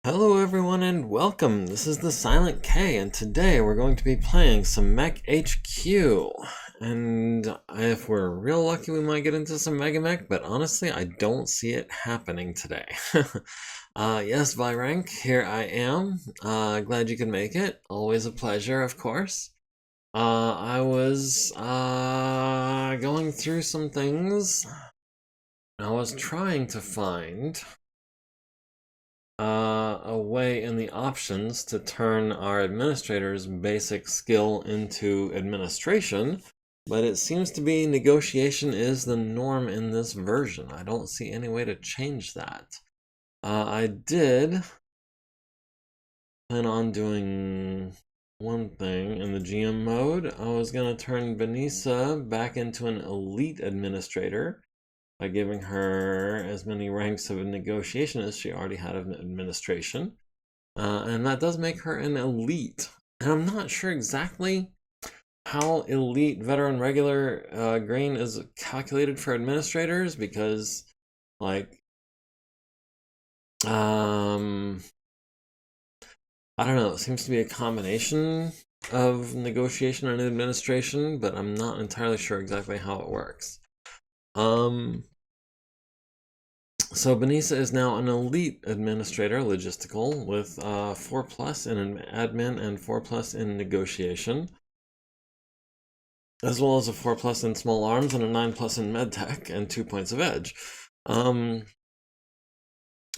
Hello everyone and welcome. This is the Silent K and today we're going to be playing some MekHQ. And if we're real lucky we might get into some MegaMek, but honestly I don't see it happening today. Yes, Virank, here I am. Glad you could make it. Always a pleasure, of course. I was going through some things. I was trying to find a way in the options to turn our administrator's basic skill into administration, but it seems to be negotiation is the norm in this version. I don't see any way to change that. I did plan on doing one thing in the GM mode. I was going to turn Benisa back into an elite administrator by giving her as many ranks of negotiation as she already had of administration. And that does make her an elite. And I'm not sure exactly how elite veteran regular green is calculated for administrators because, like, I don't know, it seems to be a combination of negotiation and administration, but I'm not entirely sure exactly how it works. So Benisa is now an elite administrator, logistical, with 4+ in admin and 4+ in negotiation, as well as a 4+ in small arms and a 9+ in medtech and 2 points of edge. And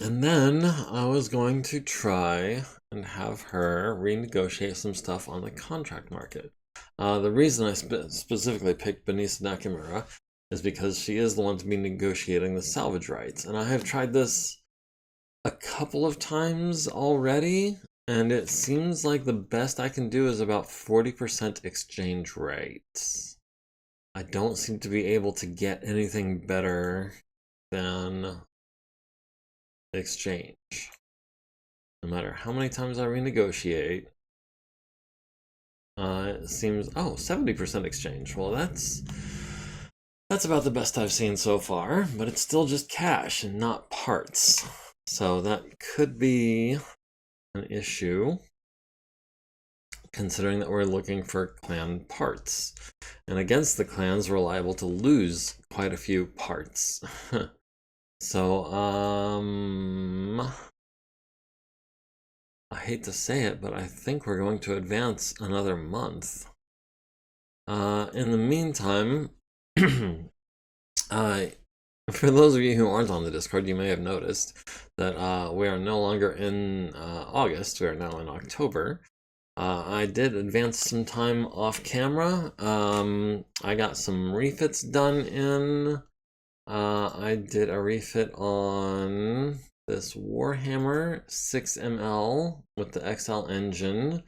then I was going to try and have her renegotiate some stuff on the contract market. The reason I specifically picked Benisa Nakamura is because she is the one to be negotiating the salvage rights. And I have tried this a couple of times already, and it seems like the best I can do is about 40% exchange rates. I don't seem to be able to get anything better than exchange. No matter how many times I renegotiate, it seems, 70% exchange. Well, that's about the best I've seen so far, but it's still just cash and not parts. So that could be an issue, considering that we're looking for clan parts. And against the clans, we're liable to lose quite a few parts. So, I hate to say it, but I think we're going to advance another month. In the meantime, for those of you who aren't on the Discord, you may have noticed that we are no longer in August, we are now in October. I did advance some time off camera. I got some refits done in. I did a refit on this Warhammer 6ML with the XL engine.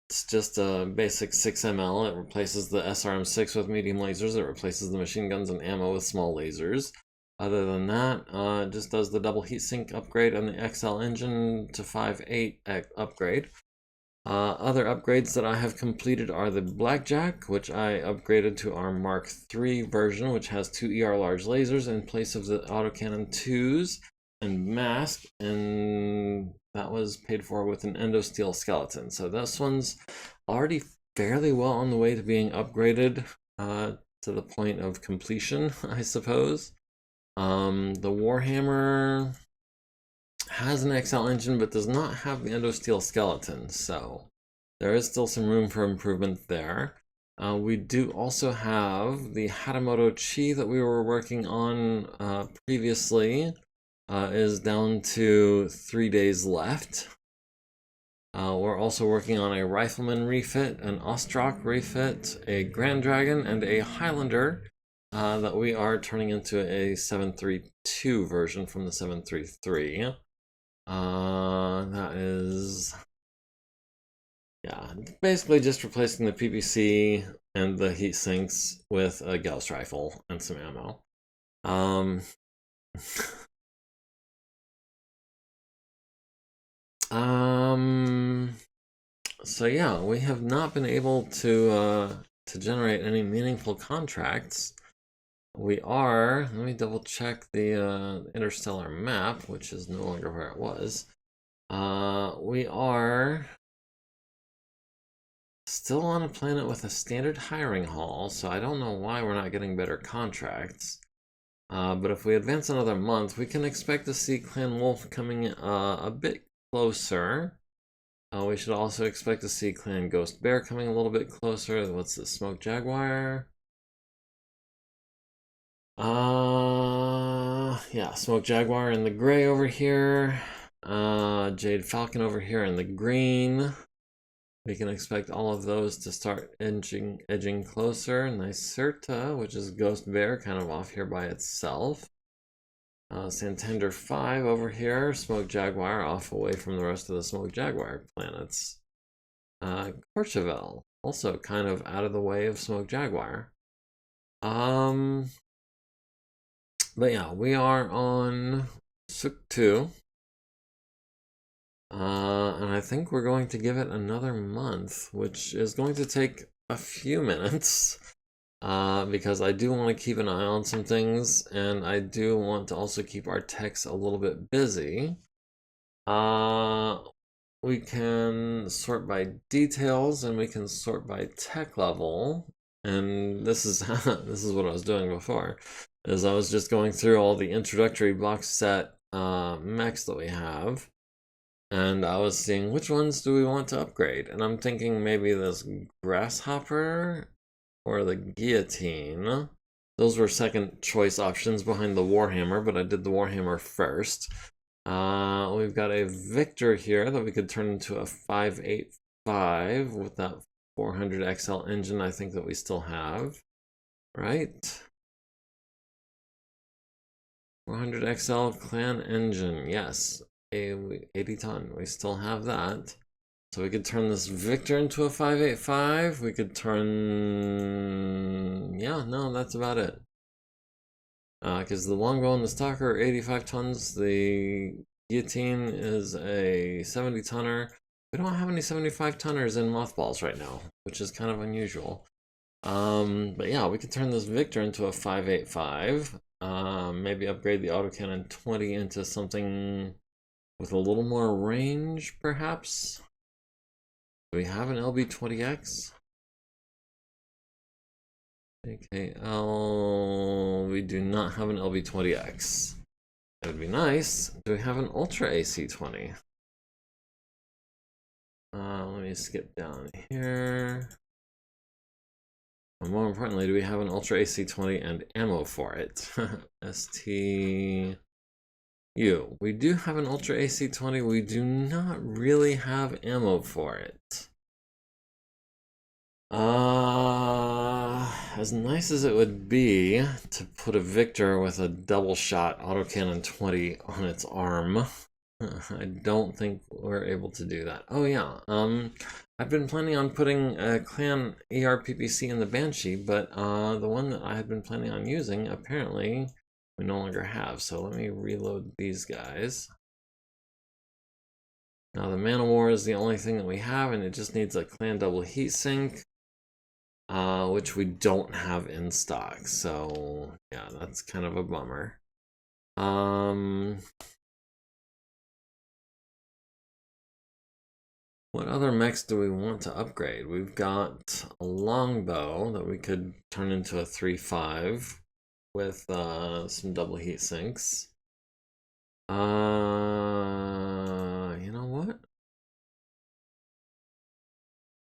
It's just a basic 6ML. It replaces the SRM6 with medium lasers. It replaces the machine guns and ammo with small lasers. Other than that, it just does the double heatsink upgrade on the XL engine to 5.8 upgrade. Other upgrades that I have completed are the Blackjack, which I upgraded to our Mark III version, which has 2 ER large lasers in place of the autocannon 2s, and Mask, and that was paid for with an endosteel skeleton. So this one's already fairly well on the way to being upgraded to the point of completion, I suppose. The Warhammer has an XL engine but does not have the endosteel skeleton, so there is still some room for improvement there. We do also have the Hatamoto Chi that we were working on previously is down to 3 days left. We're also working on a Rifleman refit, an Ostrak refit, a Grand Dragon, and a Highlander that we are turning into a 732 version from the 733. That is, yeah, basically just replacing the PPC and the heat sinks with a Gauss rifle and some ammo. So yeah, we have not been able to generate any meaningful contracts. We are, let me double check the interstellar map, which is no longer where it was. We are still on a planet with a standard hiring haul, so I don't know why we're not getting better contracts. But if we advance another month, we can expect to see Clan Wolf coming a bit closer. We should also expect to see Clan Ghost Bear coming a little bit closer. What's the Smoke Jaguar? Yeah, Smoke Jaguar in the gray over here. Jade Falcon over here in the green. We can expect all of those to start edging closer. Nycerta, which is Ghost Bear, kind of off here by itself. Santander 5 over here. Smoke Jaguar off away from the rest of the Smoke Jaguar planets. Courchevel, also kind of out of the way of Smoke Jaguar. But yeah, we are on Suk 2. And I think we're going to give it another month, which is going to take a few minutes. Because I do want to keep an eye on some things, and I do want to also keep our techs a little bit busy. We can sort by details, and we can sort by tech level. And this is this is what I was doing before, is I was just going through all the introductory box set mechs that we have, and I was seeing which ones do we want to upgrade, and I'm thinking maybe this Grasshopper or the Guillotine. Those were second choice options behind the Warhammer, but I did the Warhammer first. We've got a Victor here that we could turn into a 585 with that 400 XL engine I think that we still have, right? 400 XL clan engine, yes. 80 ton, we still have that. So we could turn this Victor into a 585. We could turn... yeah, no, that's about it. Because the Longbow and the Stalker are 85 tons. The Guillotine is a 70 tonner. We don't have any 75 tonners in Mothballs right now, which is kind of unusual. But yeah, we could turn this Victor into a 585. Maybe upgrade the autocannon 20 into something with a little more range, perhaps. Do we have an LB20X? AKL, we do not have an LB20X. That would be nice. Do we have an Ultra AC20? Let me skip down here. And more importantly, do we have an Ultra AC20 and ammo for it? STU. We do have an Ultra AC20. We do not really have ammo for it. As nice as it would be to put a Victor with a double shot autocannon 20 on its arm, I don't think we're able to do that. Oh yeah, I've been planning on putting a clan ARPPC in the Banshee, but the one that I had been planning on using, apparently we no longer have. So let me reload these guys. Now the Man of War is the only thing that we have, and it just needs a clan double heatsink. Which we don't have in stock, so yeah, that's kind of a bummer. What other mechs do we want to upgrade? We've got a longbow that we could turn into a 3.5 with some double heat sinks. You know what?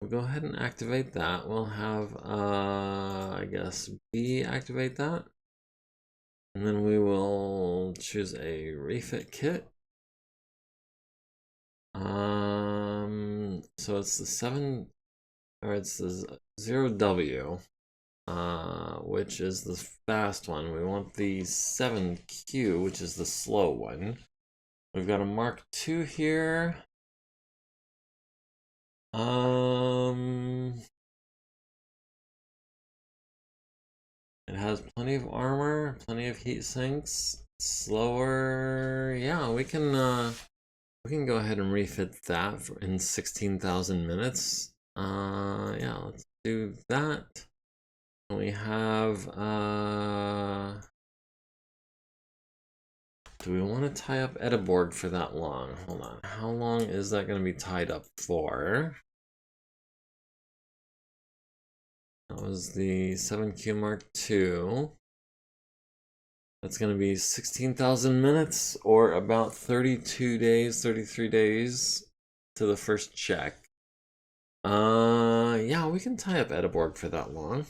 We'll go ahead and activate that. We'll have, I guess, B activate that. And then we will choose a refit kit. So it's the 0W, which is the fast one. We want the 7Q, which is the slow one. We've got a Mark II here. It has plenty of armor, plenty of heat sinks, slower. Yeah, we can go ahead and refit that in 16,000 minutes. Yeah, let's do that. We have do do we want to tie up Ediborg for that long? Hold on. How long is that going to be tied up for? That was the 7Q Mark II. That's going to be 16,000 minutes, or about 32 days, 33 days to the first check. Yeah, we can tie up Ediborg for that long.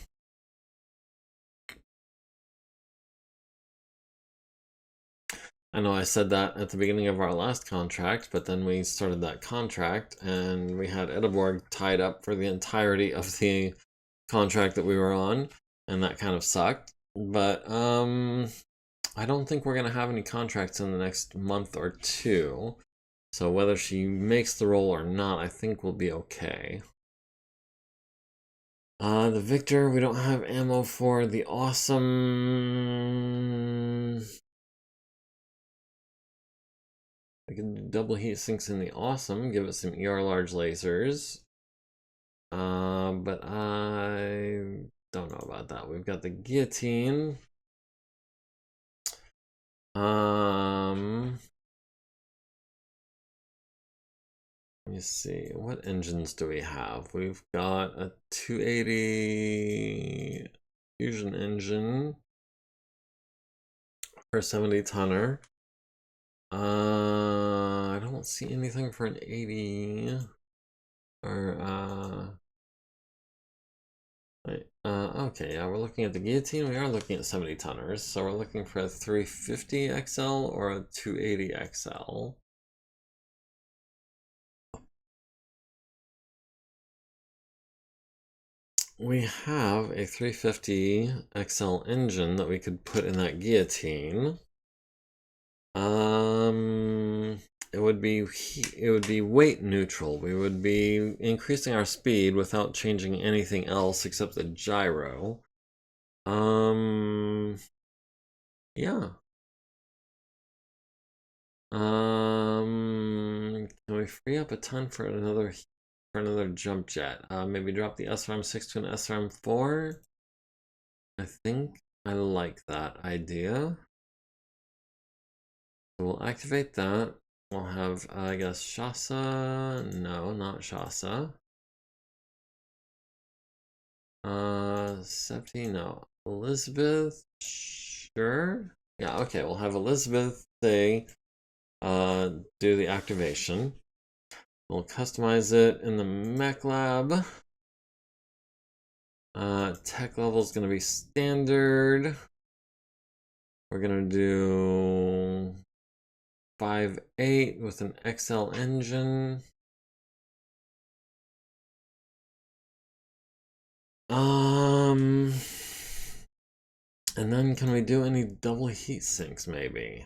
I know I said that at the beginning of our last contract, but then we started that contract and we had Ediborg tied up for the entirety of the contract that we were on, and that kind of sucked. But I don't think we're gonna have any contracts in the next month or two. So whether she makes the roll or not, I think we'll be okay. The Victor, we don't have ammo for. The Awesome, we can do double heat sinks in the Awesome, give it some ER large lasers. But I don't know about that. We've got the Guillotine. Let me see, what engines do we have? We've got a 280 fusion engine for a 70 tonner. I don't see anything for an 80 or okay, yeah, we're looking at the Guillotine. We are looking at 70 tonners, so we're looking for a 350 XL or a 280 XL. We have a 350 XL engine that we could put in that Guillotine. It would be weight neutral. We would be increasing our speed without changing anything else except the gyro. Yeah. Can we free up a ton for another jump jet? Maybe drop the SRM-6 to an SRM-4. I think I like that idea. So we'll activate that. We'll have, I guess, Shasa. No, not Shasa. Septi, no. Elizabeth, sure. Yeah, okay, we'll have Elizabeth say, do the activation. We'll customize it in the Mech Lab. Tech level is going to be standard. We're going to do 5.8 with an XL engine. And then can we do any double heat sinks maybe?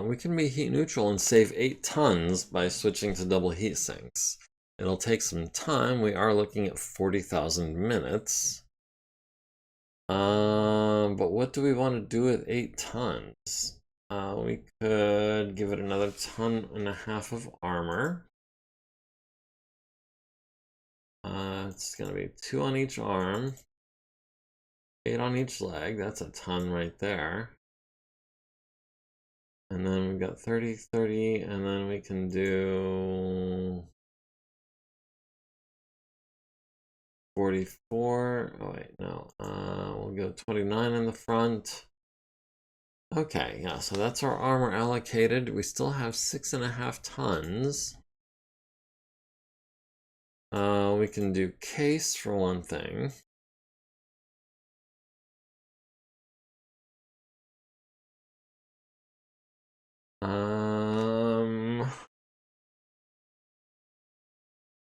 We can be heat neutral and save 8 tons by switching to double heat sinks. It'll take some time. We are looking at 40,000 minutes. But what do we want to do with 8 tons? We could give it another 1.5 tons of armor. It's gonna be 2 on each arm, 8 on each leg. That's a ton right there. And then we've got 30, 30, and then we can do 44. Oh wait, no. We'll go 29 in the front. Okay, yeah, so that's our armor allocated. We still have 6.5 tons. We can do case for one thing.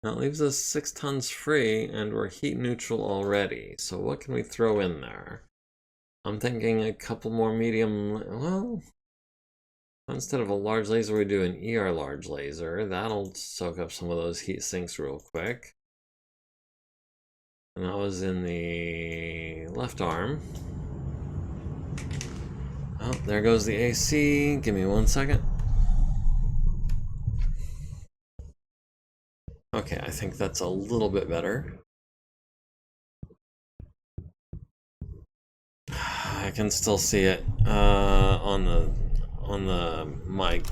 That leaves us 6 tons free, and we're heat neutral already. So what can we throw in there? I'm thinking a couple more medium, well, instead of a large laser, we do an ER large laser. That'll soak up some of those heat sinks real quick. And that was in the left arm. Oh, there goes the AC. Give me 1 second. Okay, I think that's a little bit better. I can still see it on the mic.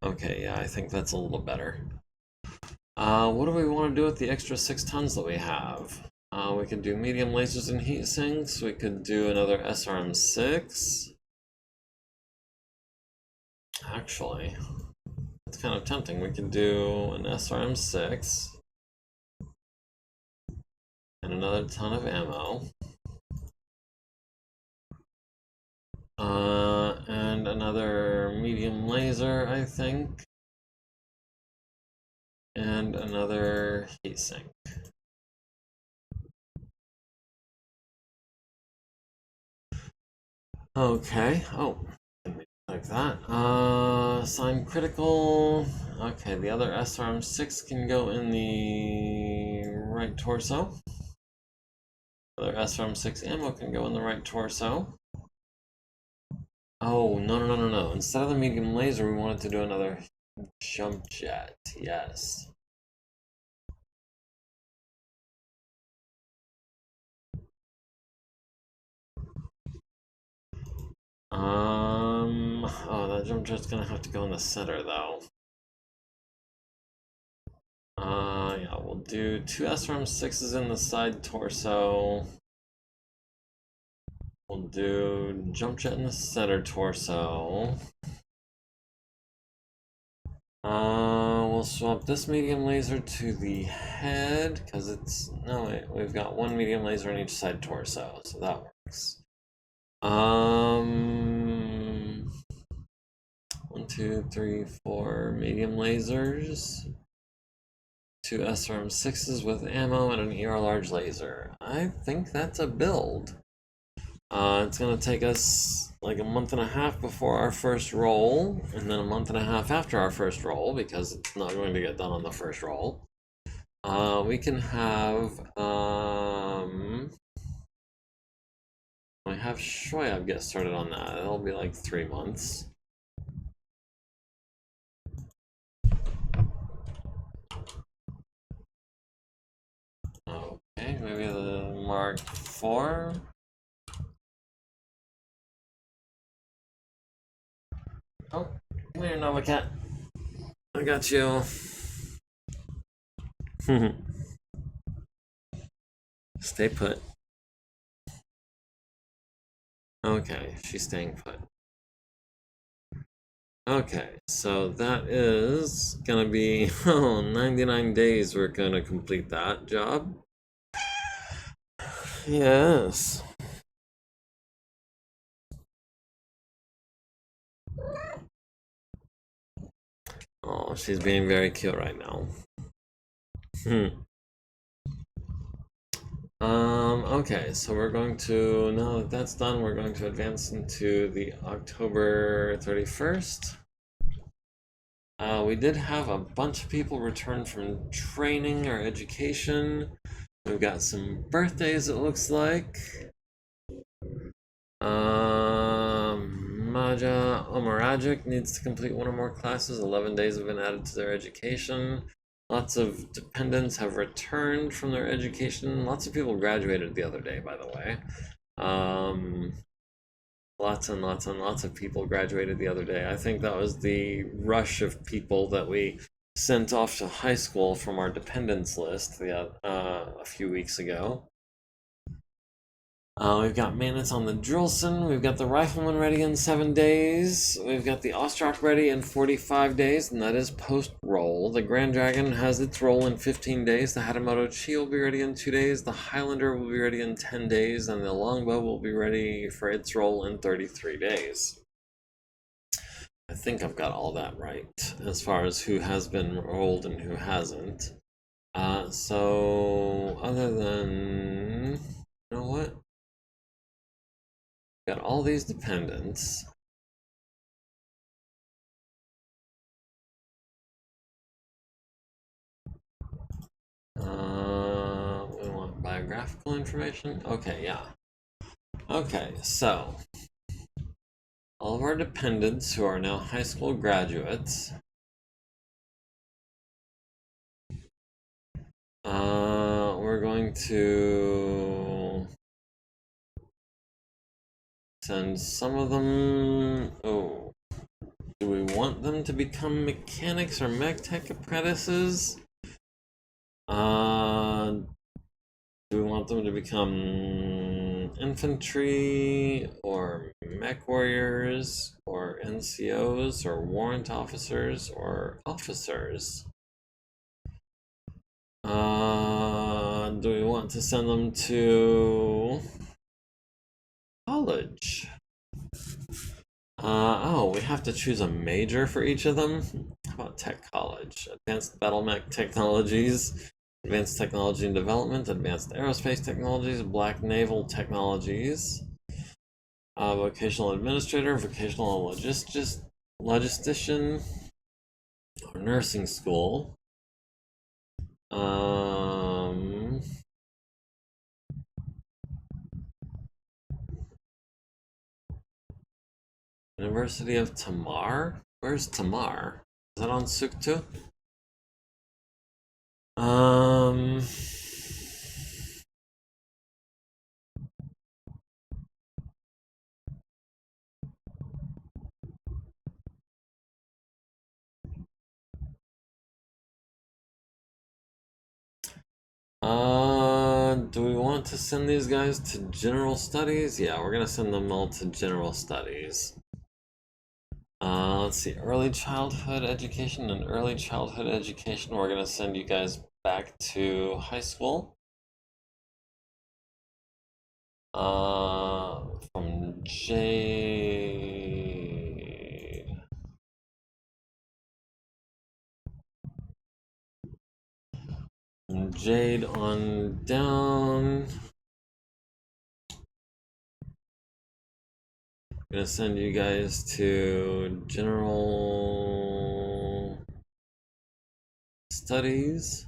Okay, yeah, I think that's a little better. What do we want to do with the extra 6 tons that we have? We could do medium lasers and heat sinks. We could do another SRM6. Actually, it's kind of tempting. We could do an SRM6 and another ton of ammo. And another medium laser, I think. And another heatsink. Okay. Oh, like that. Sign critical. Okay, the other SRM6 can go in the right torso. The other SRM6 ammo can go in the right torso. Oh, no. Instead of the medium laser, we wanted to do another jump jet. Yes. Oh, that jump jet's gonna have to go in the center, though. Yeah, we'll do 2 SRM6s in the side torso. We'll do jump jet in the center torso. We'll swap this medium laser to the head, because it's, no wait, we've got one medium laser on each side torso, so that works. 1, 2, 3, 4 medium lasers. 2 SRM6s with ammo and an ER large laser. I think that's a build. It's gonna take us like a month and a half before our first roll, and then a month and a half after our first roll, because it's not going to get done on the first roll. We can have Shoyab get started on that. It'll be like 3 months. Okay, maybe the Mark IV. Oh, come here, Nova Cat. I got you. Stay put. Okay, she's staying put. Okay, so that is gonna be 99 days we're gonna complete that job. Yes. Oh, she's being very cute right now. Okay, so we're going to, now that that's done, we're going to advance into the October 31st. We did have a bunch of people return from training or education. We've got some birthdays, it looks like. Maja Omaragic needs to complete 1 or more classes. 11 days have been added to their education. Lots of dependents have returned from their education. Lots of people graduated the other day, by the way. Lots and lots of people graduated the other day. I think that was the rush of people that we sent off to high school from our dependents list a few weeks ago. We've got maintenance on the Drillson. We've got the Rifleman ready in 7 days. We've got the Ostrak ready in 45 days, and that is post-roll. The Grand Dragon has its roll in 15 days. The Hatamoto Chi will be ready in 2 days. The Highlander will be ready in 10 days, and the Longbow will be ready for its roll in 33 days. I think I've got all that right, as far as who has been rolled and who hasn't. So, other than... You know what? Got all these dependents. We want biographical information. Okay, yeah. Okay, so all of our dependents who are now high school graduates We're going to send some of them. Oh, do we want them to become mechanics or MekTech apprentices? Do we want them to become infantry or mech warriors or NCOs or warrant officers or officers? Do we want to send them to college? Oh, we have to choose a major for each of them? How about tech college? Advanced battle mech technologies, advanced technology and development, advanced aerospace technologies, black naval technologies, vocational administrator, vocational logistician, or nursing school. University of Tamar? Where's Tamar? Is that on Suktu? Do we want to send these guys to general studies? Yeah, we're gonna send them all to general studies. Let's see, early childhood education and early childhood education. We're gonna send you guys back to high school. From Jade. From Jade on down. I'm gonna send you guys to general studies.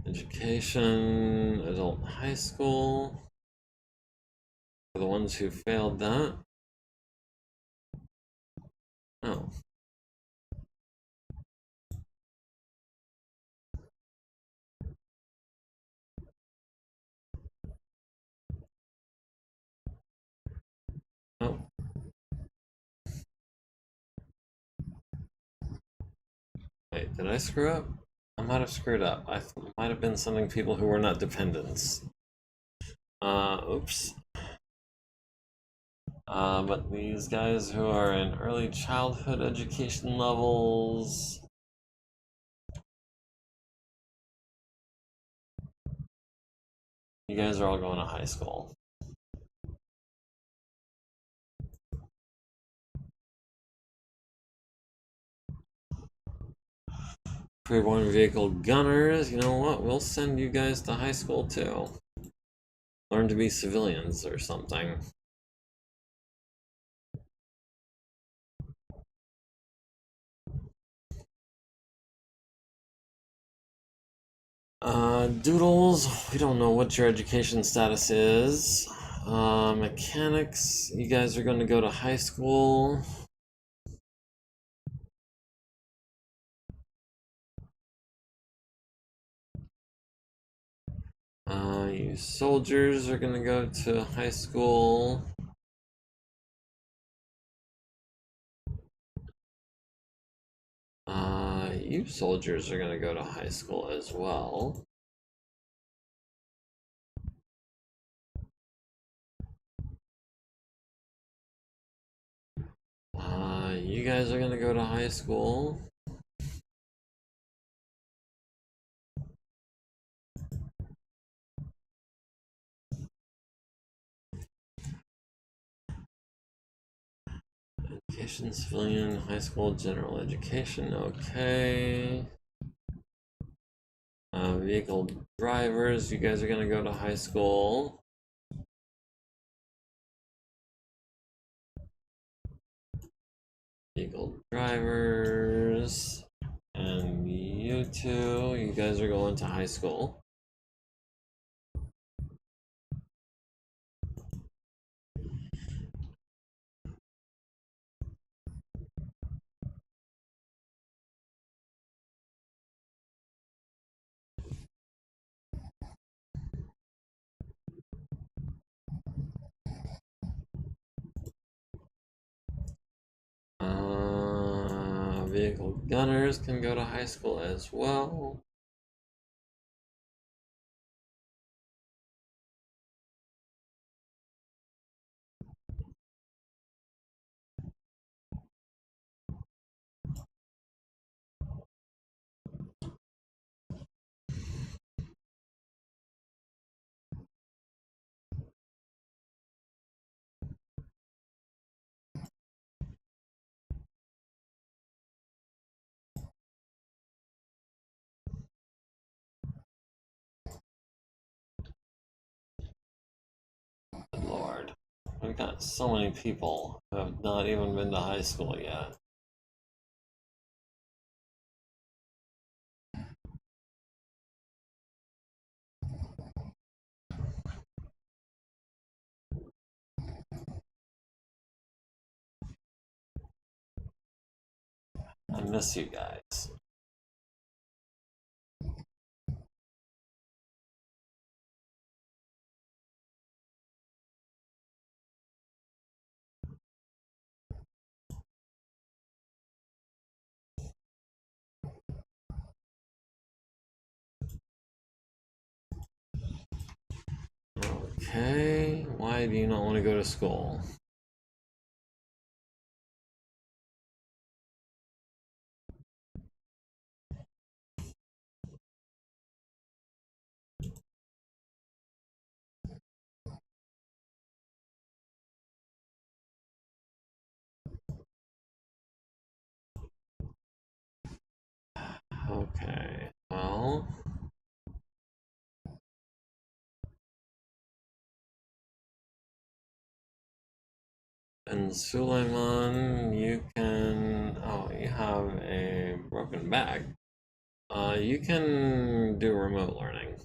Education, adult high school. For the ones who failed that. Oh. Oh. Wait, did I screw up? I might have screwed up. I might have been sending people who were not dependents. Oops. But these guys who are in early childhood education levels. You guys are all going to high school. Pre-born vehicle gunners, you know what? We'll send you guys to high school too. Learn to be civilians or something. Doodles, we don't know what your education status is. Mechanics, you guys are going to go to high school. You soldiers are going to go to high school. You soldiers are going to go to high school as well. You guys are going to go to high school. Education, civilian, high school, general education, okay. Vehicle drivers, you guys are gonna go to high school. Vehicle drivers, and you two, you guys are going to high school. vehicle gunners can go to high school as well. Good Lord. We've got so many people who have not even been to high school yet. I miss you guys. Okay, why do you not want to go to school? Okay, well, in Suleiman, you can. Oh, you have a broken back. You can do remote learning.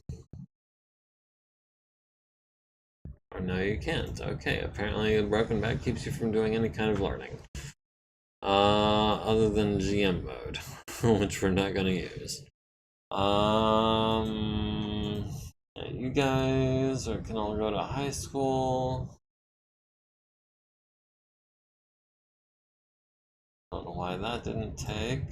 Or no, you can't. Okay, apparently a broken back keeps you from doing any kind of learning. Other than GM mode, which we're not gonna use. You guys can all go to high school. Don't know why that didn't take.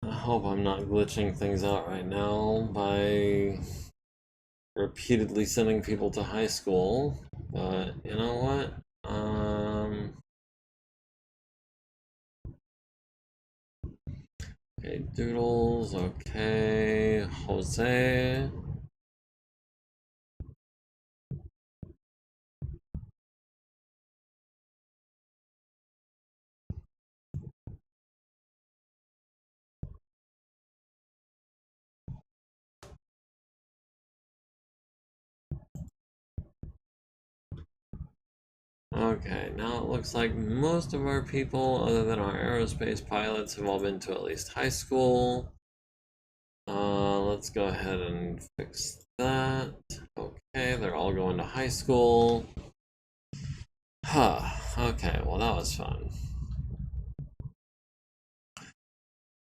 I hope I'm not glitching things out right now by repeatedly sending people to high school. But you know what? Okay, Doodles, okay, Jose. Okay, now it looks like most of our people, other than our aerospace pilots, have all been to at least high school. Let's go ahead and fix that. Okay, they're all going to high school. Huh, okay, well that was fun.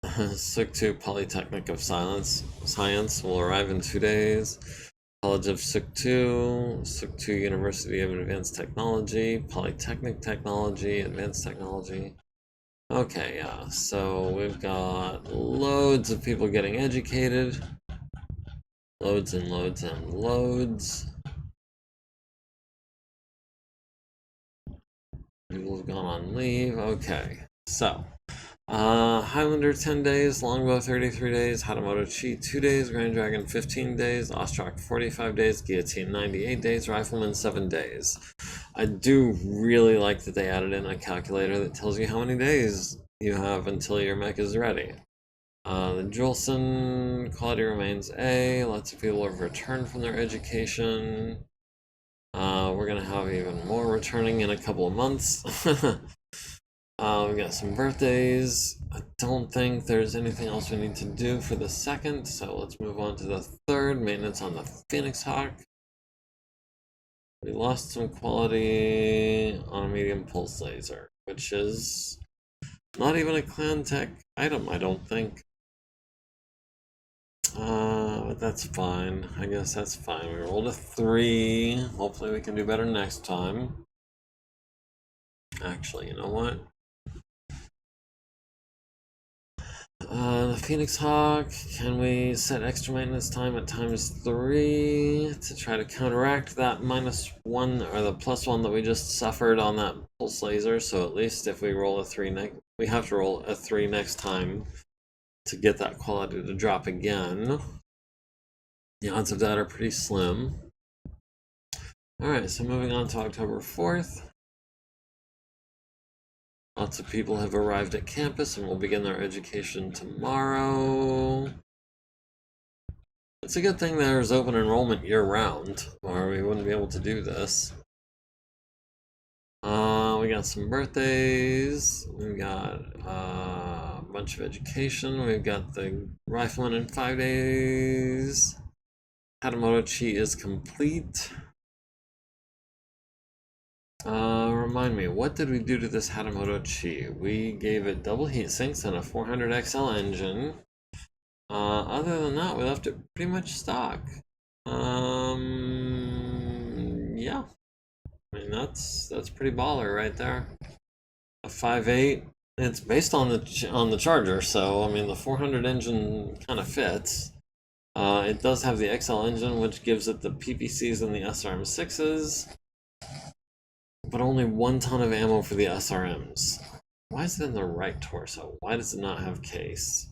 SIC2 Polytechnic of Science will arrive in 2 days. College of SIC2, SIC2 University of Advanced Technology, Polytechnic Technology, Advanced Technology. Okay, yeah, so we've got loads of people getting educated. Loads and loads and loads. People have gone on leave. Okay, so Highlander 10 days, Longbow 33 days, Hatamoto Cheat 2 days, Grand Dragon 15 days, Ostrak 45 days, Guillotine 98 days, Rifleman 7 days. I do really like that they added in a calculator that tells you how many days you have until your mech is ready. The Julson quality remains A. Lots of people have returned from their education. We're gonna have even more returning in a couple of months. We got some birthdays. I don't think there's anything else we need to do for the second, so let's move on to the third. Maintenance on the Phoenix Hawk. We lost some quality on a medium pulse laser, which is not even a clan tech item, I don't think. But that's fine. I guess that's fine. We rolled a 3. Hopefully we can do better next time. Actually, you know what? The Phoenix Hawk, can we set extra maintenance time at ×3 to try to counteract that -1 or the +1 that we just suffered on that pulse laser? So at least if we roll a 3 we have to roll a 3 next time to get that quality to drop again. The odds of that are pretty slim. Alright, so moving on to October 4th. Lots of people have arrived at campus and will begin their education tomorrow. It's a good thing there's open enrollment year-round, or we wouldn't be able to do this. We got some birthdays. We got a bunch of education. We've got the rifleman in 5 days. Hatamoto Chi is complete. Remind me, what did we do to this Hatamoto Chi? We gave it double heat sinks and a 400 XL engine. Other than that, we left it pretty much stock. Yeah. I mean, that's pretty baller right there. A 5.8. It's based on the Charger, so I mean the 400 engine kind of fits. It does have the XL engine, which gives it the PPCs and the SRM6s, but only 1 ton of ammo for the SRMs. Why is it in the right torso? Why does it not have case?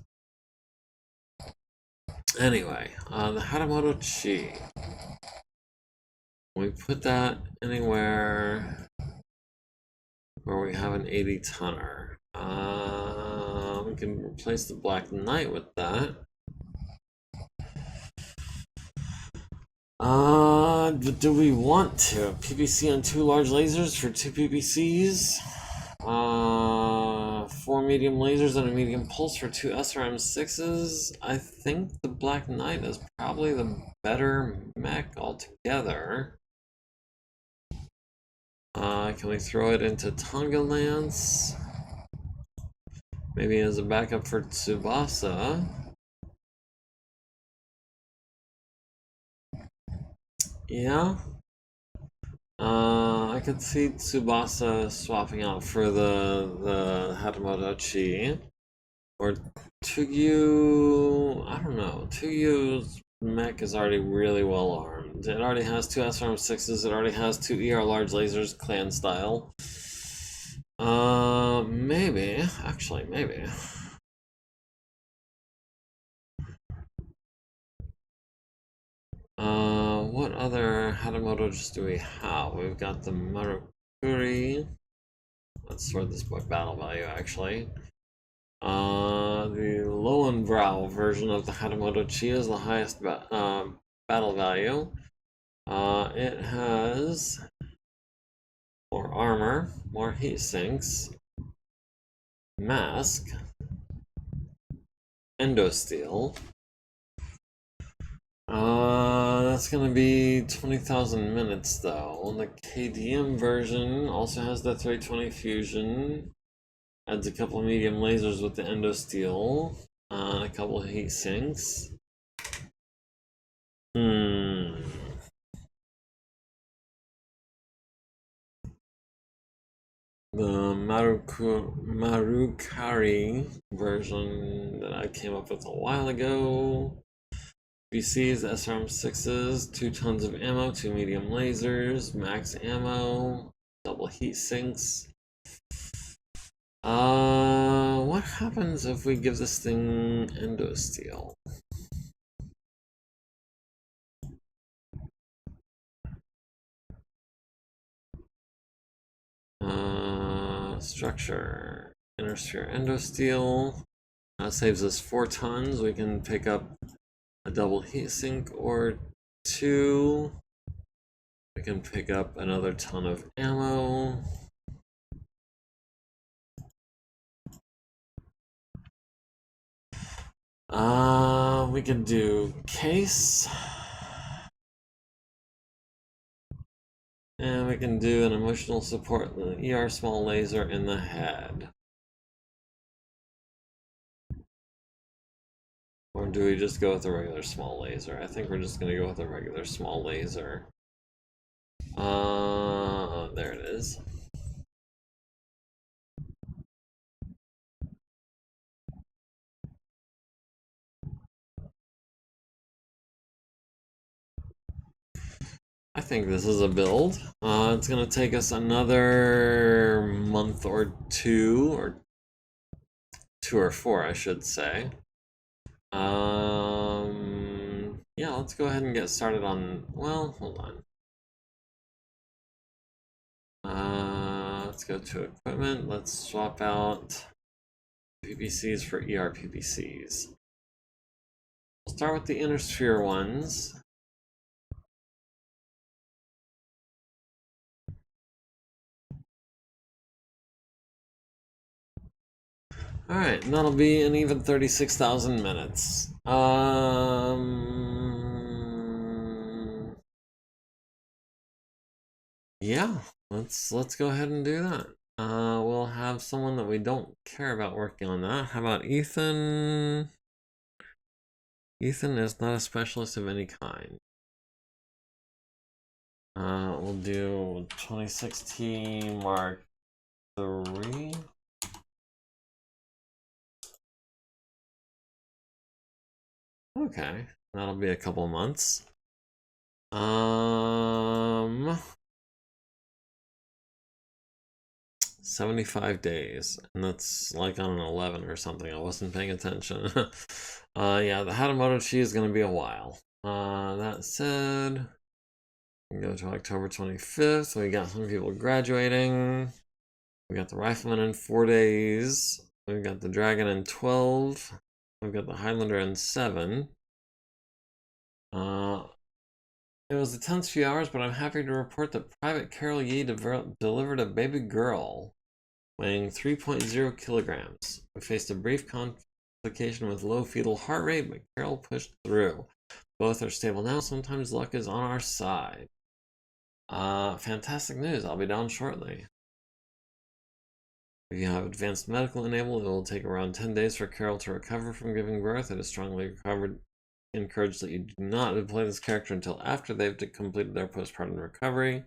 Anyway, the Hatamoto Chi. We put that anywhere where we have an 80 tonner. We can replace the Black Knight with that. Do we want to? PPC on 2 large lasers for 2 PPCs? 4 medium lasers and a medium pulse for 2 SRM6s. I think the Black Knight is probably the better mech altogether. Can we throw it into Tonga Lance? Maybe as a backup for Tsubasa. Yeah. I could see Tsubasa swapping out for the Hatamoto Chi. Or Tugyu, I don't know. Tugyu's mech is already really well armed. It already has 2 SRM6s, it already has 2 ER large lasers, clan style. Maybe. Actually, maybe. What other Hatamotos do we have? We've got the Marukuri. Let's sort this by battle value, actually. The Lowenbrow version of the Hatamoto Chi is the highest battle value. It has more armor, more heat sinks, mask, endosteel. That's gonna be 20,000 minutes though. The KDM version also has the 320 fusion. Adds a couple of medium lasers with the endosteel. A couple of heat sinks. The Marukari version that I came up with a while ago. BC's SRM6s, 2 tons of ammo, 2 medium lasers, max ammo, double heat sinks. What happens if we give this thing endosteel? Structure, inner sphere endosteel. That saves us 4 tons. We can pick up a double heatsink or 2. We can pick up another ton of ammo. We can do case. And we can do an emotional support ER small laser in the head. Or do we just go with a regular small laser? I think we're just going to go with a regular small laser. There it is. I think this is a build. It's going to take us another month or two or four, I should say. Yeah, let's go ahead and get started on, well, hold on. Let's go to equipment. Let's swap out PPCs for ER PPCs. We'll start with the inner sphere ones. Alright, and that'll be an even 36,000 minutes. Yeah, let's go ahead and do that. We'll have someone that we don't care about working on that. How about Ethan? Ethan is not a specialist of any kind. We'll do 2016 Mark III. Okay, that'll be a couple months. 75 days, and that's like on an 11 or something. I wasn't paying attention. Yeah, the Hatamoto Chi is going to be a while. That said, we go to October 25th. We got some people graduating. We got the Rifleman in 4 days. We've got the Dragon in 12. We've got the Highlander in 7. It was a tense few hours, but I'm happy to report that Private Carol Yee delivered a baby girl weighing 3.0 kilograms. We faced a brief complication with low fetal heart rate, but Carol pushed through. Both are stable now. Sometimes luck is on our side. Fantastic news. I'll be down shortly. If you have advanced medical enabled, it will take around 10 days for Carol to recover from giving birth. It is strongly encouraged that you do not deploy this character until after they've completed their postpartum recovery.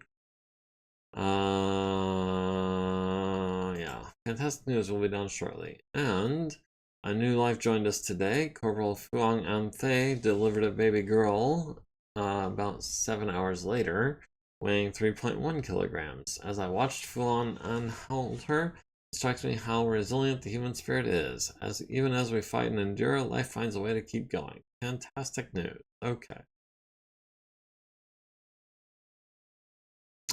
Yeah, fantastic news. Will be done shortly. And a new life joined us today. Corporal Fuang Anthe delivered a baby girl about 7 hours later, weighing 3.1 kilograms. As I watched Fuang and held her, it strikes me how resilient the human spirit is. Even as we fight and endure, life finds a way to keep going. Fantastic news. Okay.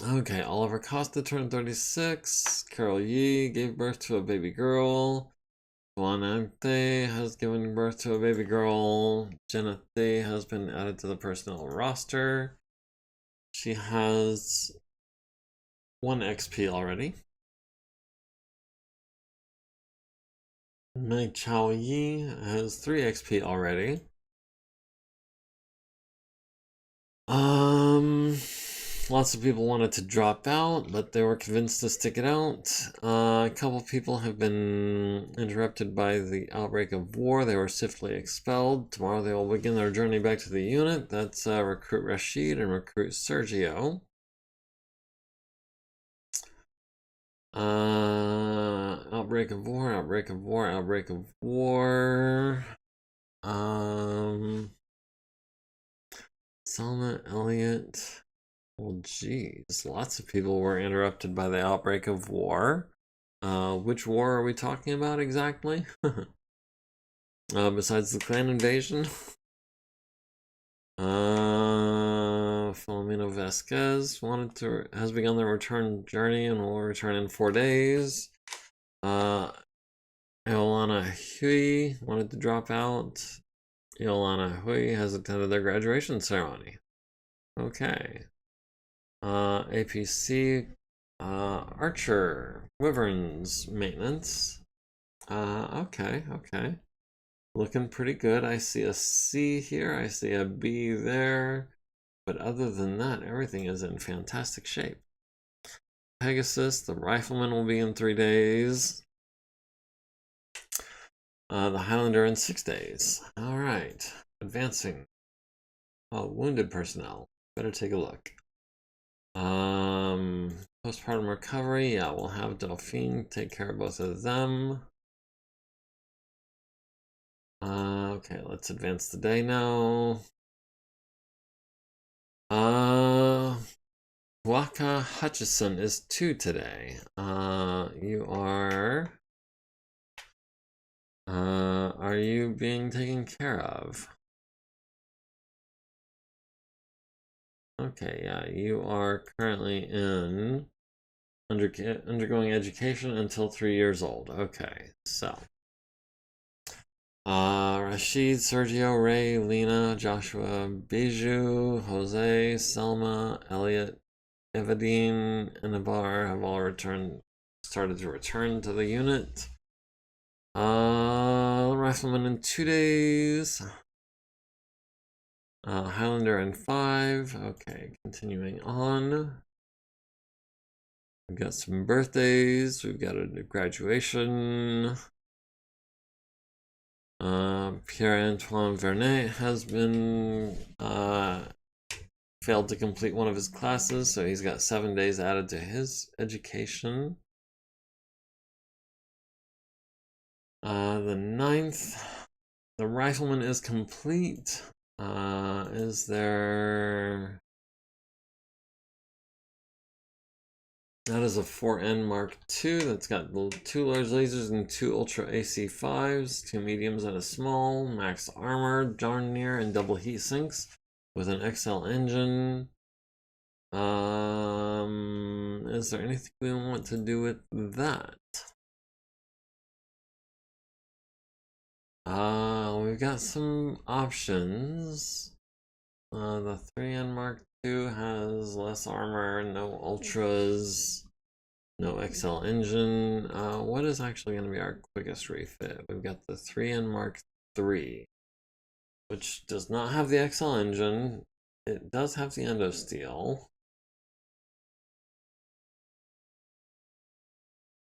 Okay, Oliver Costa turned 36. Carol Yee gave birth to a baby girl. Juanante has given birth to a baby girl. Jenna Thay has been added to the personnel roster. She has 1 XP already. Meg Chao Yi has 3 XP already. Lots of people wanted to drop out, but they were convinced to stick it out. A couple people have been interrupted by the outbreak of war. They were swiftly expelled. Tomorrow they will begin their journey back to the unit. That's Recruit Rashid and Recruit Sergio. Outbreak of war, outbreak of war, outbreak of war. Selma Elliott. Well, geez, lots of people were interrupted by the outbreak of war. Which war are we talking about exactly? Besides the clan invasion? Filomeno Vasquez has begun their return journey and will return in 4 days. Iolana Hui wanted to drop out. Iolana Hui has attended their graduation ceremony. Okay. APC, Archer, Wyverns maintenance. Okay. Looking pretty good. I see a C here. I see a B there. But other than that, everything is in fantastic shape. Pegasus. The Rifleman will be in 3 days. The Highlander in 6 days. All right, advancing. Oh, wounded personnel. Better take a look. Postpartum recovery. Yeah, we'll have Delphine take care of both of them. Okay, let's advance the day now. Waka Hutchison is 2 today. You are you being taken care of? Okay, yeah, you are currently in undergoing education until 3 years old. Okay, so Rashid, Sergio, Ray, Lena, Joshua, Bijou, Jose, Selma, Elliot, Evadine, and Abar have all started to return to the unit. Rifleman in 2 days. Highlander in 5. Okay, continuing on. We've got some birthdays. We've got a graduation. Pierre-Antoine Vernet has been failed to complete one of his classes, so he's got 7 days added to his education. The 9th, the Rifleman is complete. Is there... That is a 4N Mark II that's got 2 large lasers and 2 Ultra AC5s, 2 mediums and a small, max armor, darn near, and double heat sinks with an XL engine. Is there anything we want to do with that? We've got some options. The 3N Mark II has less armor, no ultras, no XL engine. What is actually going to be our quickest refit? We've got the 3N Mark III, which does not have the XL engine. It does have the endo steel.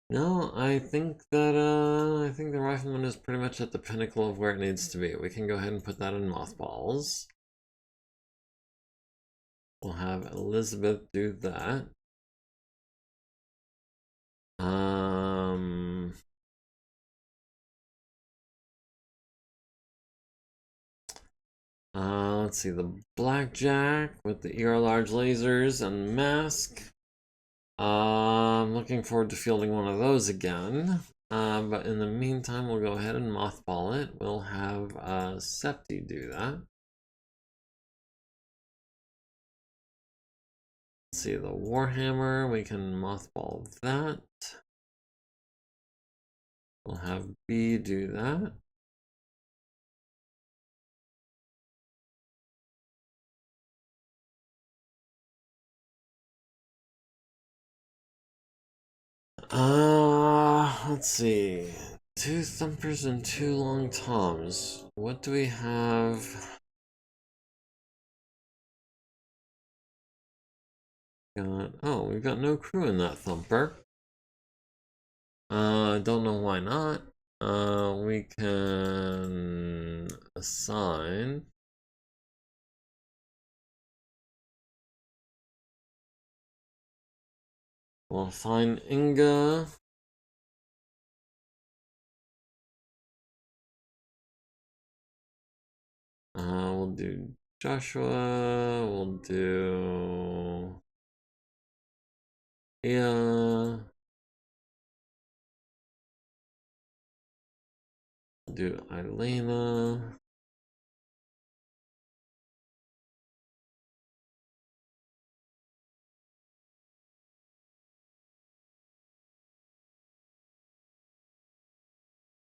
No, I think that I think the Rifleman is pretty much at the pinnacle of where it needs to be. We can go ahead and put that in mothballs. We'll have Elizabeth do that. Let's see, the Blackjack with the ER large lasers and mask. I'm looking forward to fielding one of those again. But in the meantime, we'll go ahead and mothball it. We'll have Septi do that. Let's see, the Warhammer, we can mothball that. We'll have B do that. Let's see. 2 thumpers and 2 long toms. What do we have? We've got no crew in that thumper. Don't know why not. We can assign. We'll assign Inga. We'll do Joshua. We'll do We'll do Elena.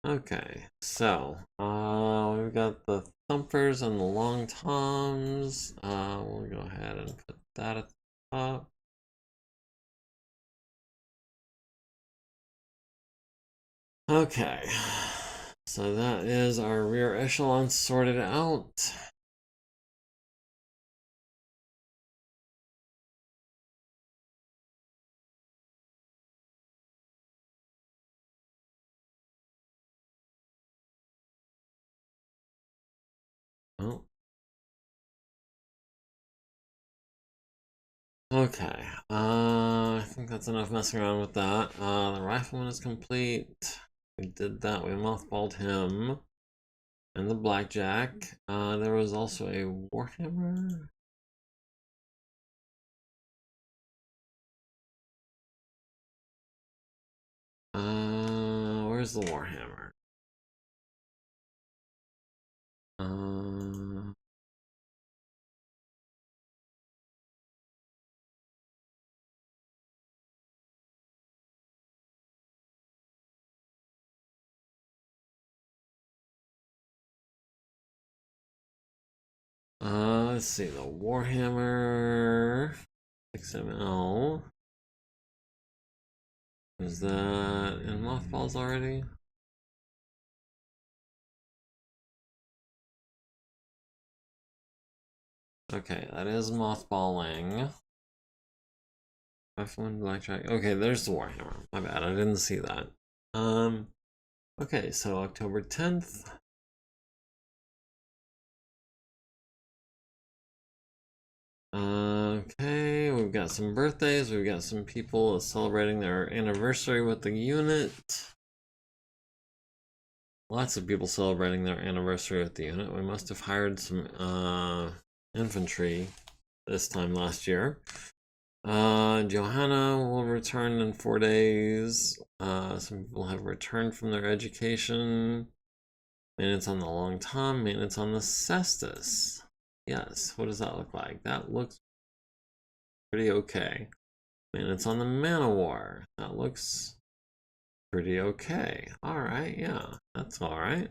Okay, so we've got the thumpers and the long toms. We'll go ahead and put that at the top. Okay, so that is our rear echelon sorted out. Okay, I think that's enough messing around with that. The rifleman is complete. We did that, we mothballed him. And the blackjack. There was also a warhammer. Where's the warhammer? Uh, let's see, the warhammer 6ML. Is that in mothballs already? Okay, that is mothballing. F1 blackjack. Okay, there's the warhammer. My bad, I didn't see that. Okay, so October 10th. Okay, we've got some birthdays. We've got some people celebrating their anniversary with the unit. Lots of people celebrating their anniversary with the unit. We must have hired some infantry this time last year. Johanna will return in 4 days. Some people have returned from their education. Maintenance on the Long Tom, maintenance on the Cestus. Yes, what does that look like? That looks pretty okay. Maintenance on the Man-O-War. That looks pretty okay. Alright, yeah, that's alright.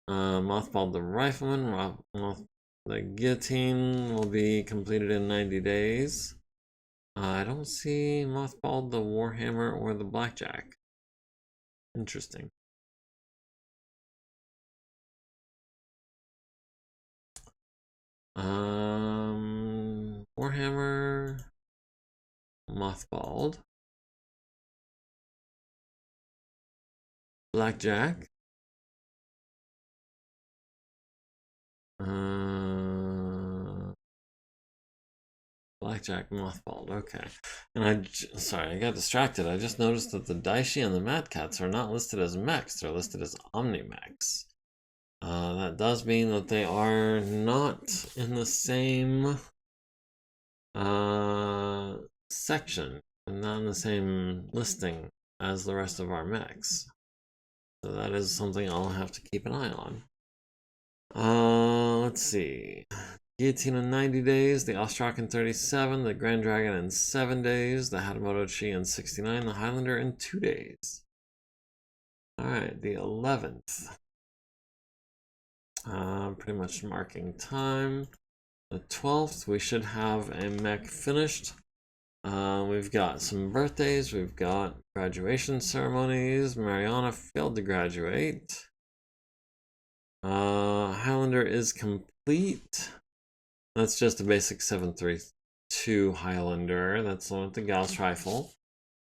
Mothballed the Rifleman. The Guillotine will be completed in 90 days. I don't see mothballed the Warhammer or the Blackjack. Interesting. Warhammer mothballed. Blackjack. Blackjack mothballed. Okay. And sorry, I got distracted. I just noticed that the Daishi and the Mad Cats are not listed as mechs. They're listed as omni-mechs. That does mean that they are not in the same section and not in the same listing as the rest of our mechs. So that is something I'll have to keep an eye on. Let's see. Guillotine in 90 days, the Ostrak in 37, the Grand Dragon in 7 days, the Hatamoto Chi in 69, the Highlander in 2 days. Alright, the 11th. Pretty much marking time. The 12th, we should have a mech finished. We've got some birthdays, we've got graduation ceremonies. Mariana failed to graduate. Highlander is complete. That's just a basic 732 Highlander. That's the one with the Gauss rifle.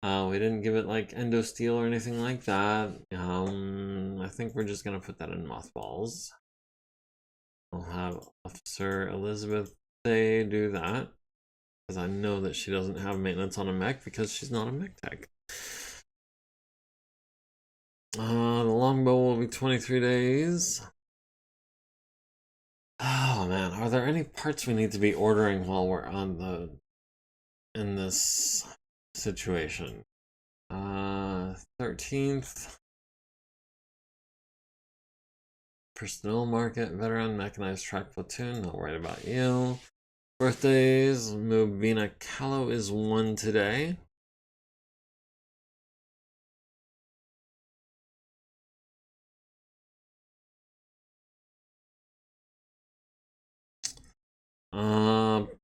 We didn't give it like endo steel or anything like that. I think we're just gonna put that in mothballs. I'll have Officer Elizabeth Day do that, because I know that she doesn't have maintenance on a mech because she's not a mech tech. The longbow will be 23 days. Oh man, are there any parts we need to be ordering while we're on in this situation? 13th. Personnel market, veteran, mechanized track platoon, not worried about you. Birthdays, Mubina Callow is 1 today.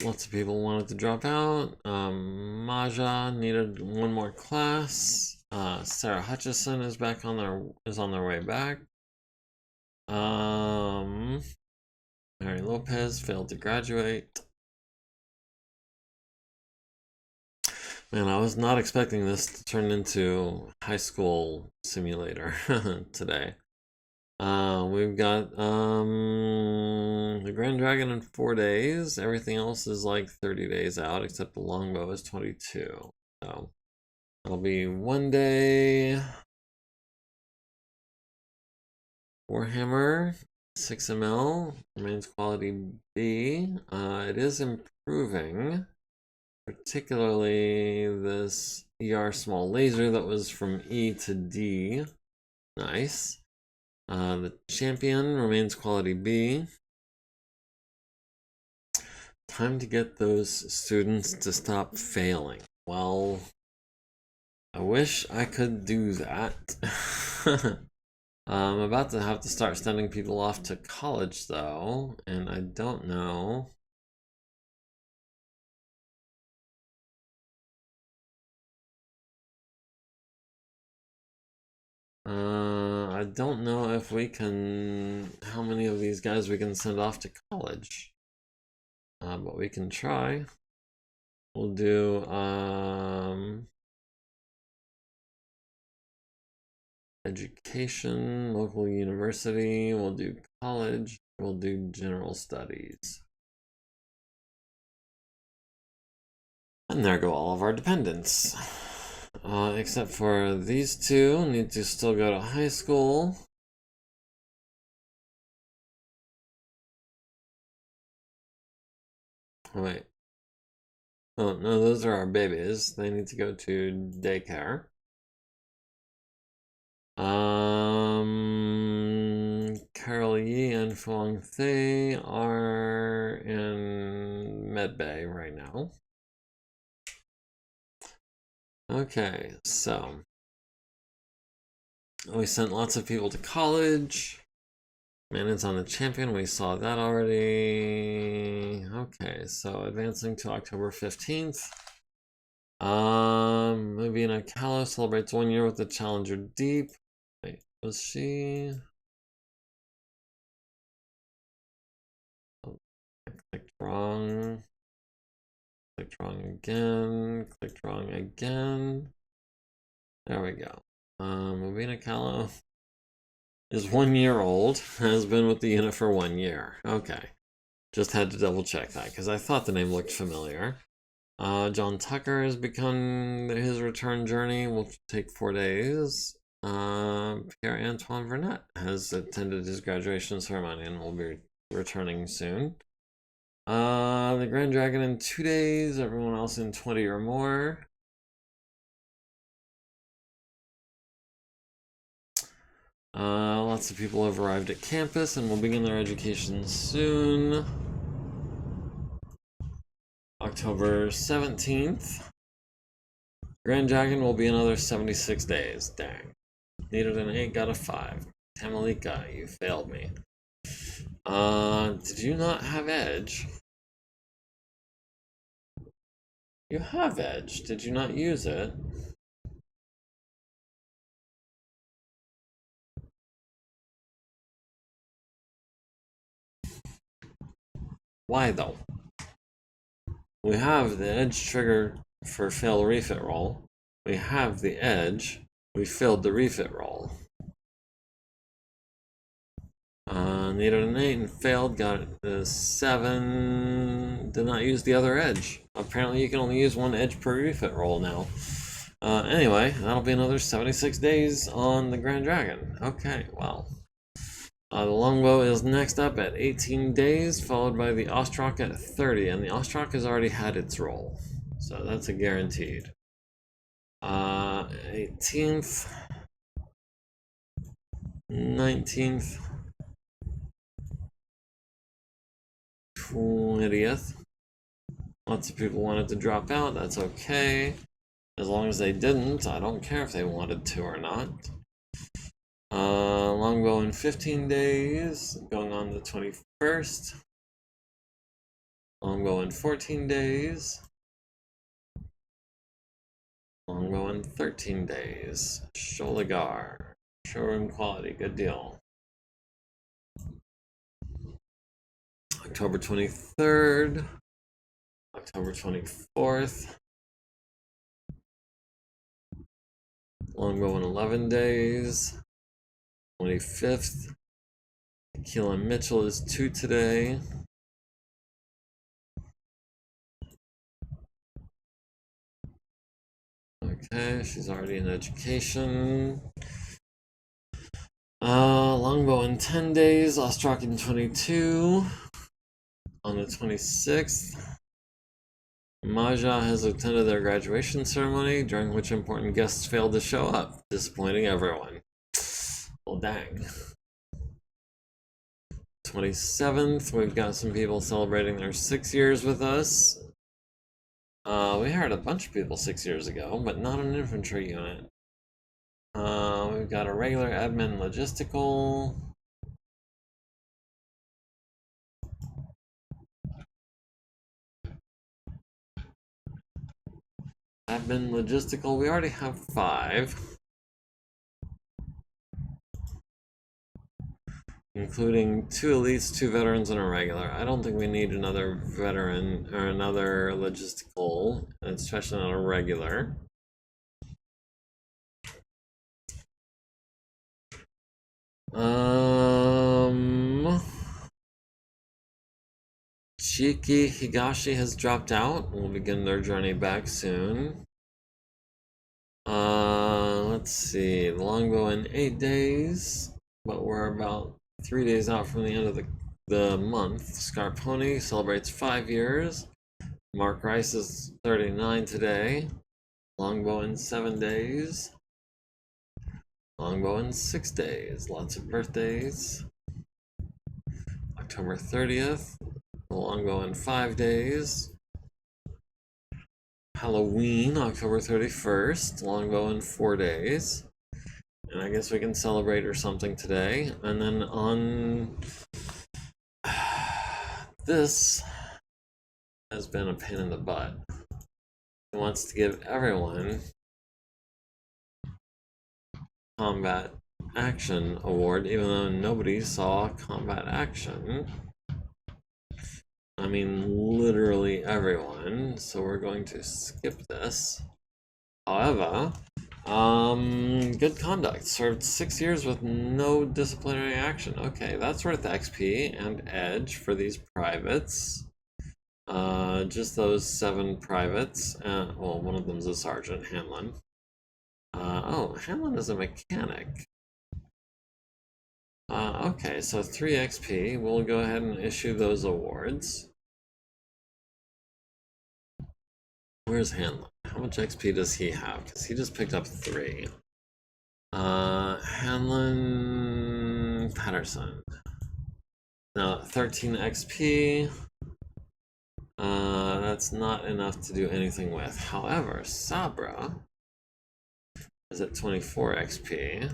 Lots of people wanted to drop out. Maja needed 1 more class. Sarah Hutchison is on their way back. Mary Lopez failed to graduate. Man, I was not expecting this to turn into high school simulator today. We've got the Grand Dragon in 4 days. Everything else is like 30 days out, except the longbow is 22. So that'll be 1 day. Warhammer 6 ml remains quality B. It is improving, particularly this ER small laser that was from E to D. Nice. The champion remains quality B. Time to get those students to stop failing. Well, I wish I could do that. I'm about to have to start sending people off to college, though, and I don't know. I don't know if we can, how many of these guys we can send off to college. But we can try. We'll do, education, local university, we'll do college, we'll do general studies. And there go all of our dependents. Except for these two need to still go to high school. Oh, wait. Oh, no, those are our babies. They need to go to daycare. Carol Yi and Fong Thay are in med bay right now. Okay, so we sent lots of people to college. Manon's on the champion, we saw that already. Okay, so advancing to October 15th. Maybe in Akalo celebrates 1 year with the Challenger Deep. Wait, was she? Oh, I clicked wrong. Clicked wrong again. Clicked wrong again. There we go. Mobina Callow is 1 year old, has been with the unit for 1 year. Okay. Just had to double check that because I thought the name looked familiar. John Tucker has begun his return journey, will take 4 days. Pierre-Antoine Vernet has attended his graduation ceremony and will be returning soon. The Grand Dragon in 2 days, everyone else in 20 or more. Lots of people have arrived at campus and will begin their education soon. October 17th. Grand Dragon will be another 76 days. Dang. Needed an 8, got a 5. Tamalika, you failed me. Did you not have Edge? You have Edge. Did you not use it? Why though? We have the Edge trigger for fail refit roll. We have the Edge. We failed the refit roll. Needed an 8 and failed, got the 7. Did not use the other Edge. Apparently you can only use 1 Edge per refit roll now. Anyway, that'll be another 76 days on the Grand Dragon. Okay, well. The Longbow is next up at 18 days, followed by the Ostrak at 30, and the Ostrak has already had its roll. So that's a guaranteed. 18th, 19th, 20th. Lots of people wanted to drop out, that's okay. As long as they didn't, I don't care if they wanted to or not. Longbow in 15 days, going on the 21st. Longbow in 14 days. Longbow in 13 days. Sholigar. Showroom quality, good deal. October 23rd. October 24th. Longbow in 11 days. 25th. Keelan Mitchell is 2 today. Okay, she's already in education. Longbow in 10 days, Ostrak in 22. On the 26th, Maja has attended their graduation ceremony, during which important guests failed to show up, disappointing everyone. Well, dang. 27th, we've got some people celebrating their 6 years with us. We hired a bunch of people 6 years ago, but not an infantry unit. We've got a regular admin logistical. Admin logistical, we already have 5. Including 2 elites, 2 veterans, and a regular. I don't think we need another veteran or another logistical, especially not a regular. Chiki Higashi has dropped out. We'll begin their journey back soon. Let's see. The longbow in 8 days, but we're about 3 days out from the end of the month. Scarponi celebrates 5 years. Mark Rice is 39 today. Longbow in 7 days. Longbow in 6 days. Lots of birthdays. October 30th. The longbow in 5 days. Halloween, October 31st. Longbow in 4 days. And I guess we can celebrate or something today. And then on this has been a pain in the butt. He wants to give everyone combat action award, even though nobody saw combat action. I mean, literally everyone. So we're going to skip this. However, good conduct. Served 6 years with no disciplinary action. Okay, that's worth XP and edge for these privates. Just those 7 privates. Well, one of them's a sergeant, Hanlon. Oh, Hanlon is a mechanic. Okay, so 3 XP. We'll go ahead and issue those awards. Where's Hanlon? How much XP does he have? Because he just picked up 3. Hanlon Patterson. Now, 13 XP. That's not enough to do anything with. However, Sabra is at 24 XP.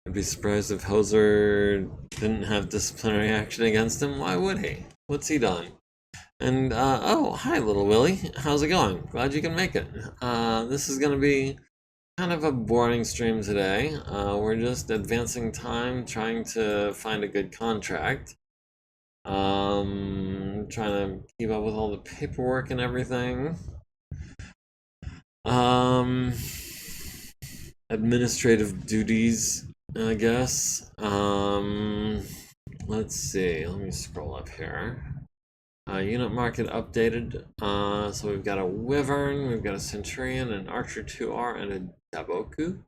I'd be surprised if Hoser didn't have disciplinary action against him. Why would he? What's he done? And, oh, hi, little Willie. How's it going? Glad you can make it. This is going to be kind of a boring stream today. We're just advancing time, trying to find a good contract. Trying to keep up with all the paperwork and everything. Administrative duties, I guess. Let's see. Let me scroll up here. Unit market updated. So we've got a Wyvern, we've got a Centurion, an Archer 2R, and a Daboku.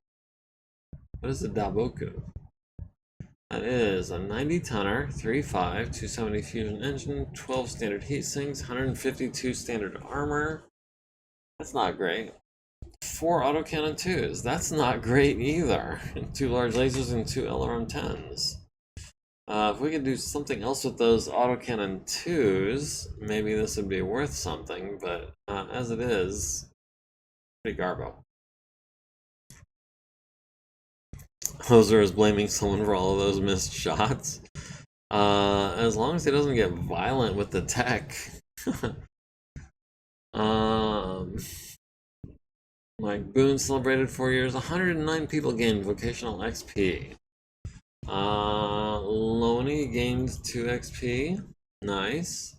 What is the Daboku? That is a 90-tonner, 3.5, 270 fusion engine, 12 standard heat sinks, 152 standard armor. That's not great. 4 autocannon 2s. That's not great either. 2 large lasers and 2 LRM-10s. If we could do something else with those autocannon 2s, maybe this would be worth something, but as it is, pretty garbo. Hoser is blaming someone for all of those missed shots. As long as he doesn't get violent with the tech. Mike Boone celebrated 4 years. 109 people gained vocational XP. Loney gained 2 XP. Nice.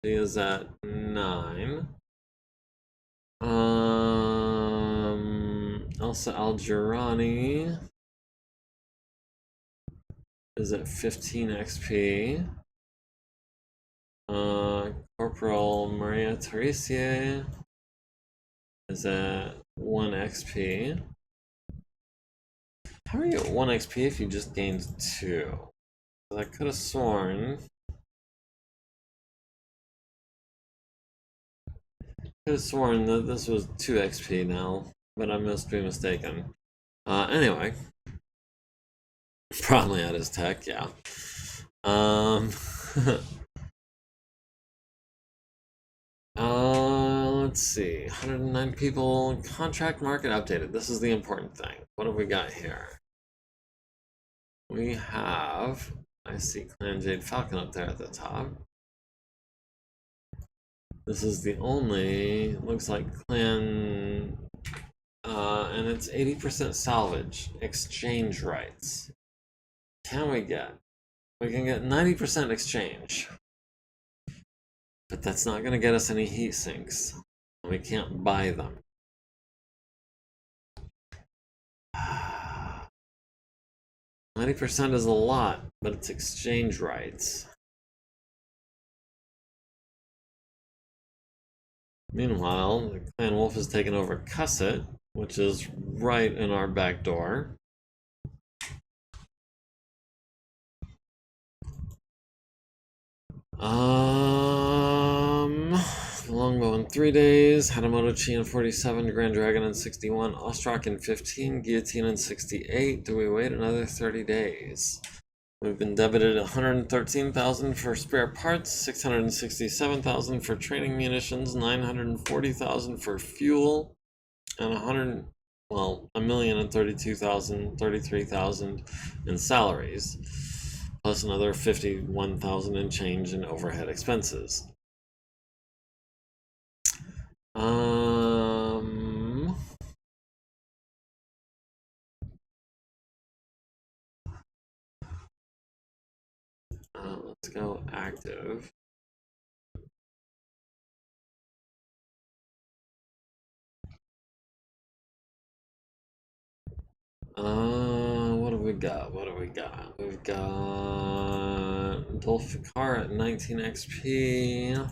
She is at 9. Elsa Algerani is at 15 XP. Corporal Maria Teresier is at 1 XP. How are you at 1 XP if you just gained 2? I could have sworn. That this was 2 XP now, but I must be mistaken. Anyway. Probably at his tech, yeah. Let's see. 109 people. Contract market updated. This is the important thing. What have we got here? We have, I see Clan Jade Falcon up there at the top. This is the only, looks like clan, and it's 80% salvage, exchange rights. Can we get? We can get 90% exchange. But that's not going to get us any heat sinks. We can't buy them. 90% is a lot, but it's exchange rights. Meanwhile, the Clan Wolf has taken over Cusset, which is right in our back door. Longbow in 3 days, Hanamoto-chi in 47, Grand Dragon in 61, Ostrak in 15, Guillotine in 68. Do we wait another 30 days? We've been debited 113,000 for spare parts, 667,000 for training munitions, 940,000 for fuel, and 1,032,000, 33,000 in salaries, plus another 51,000 in change in overhead expenses. Let's go active. What have we got? We've got Dolfikar at 19 XP,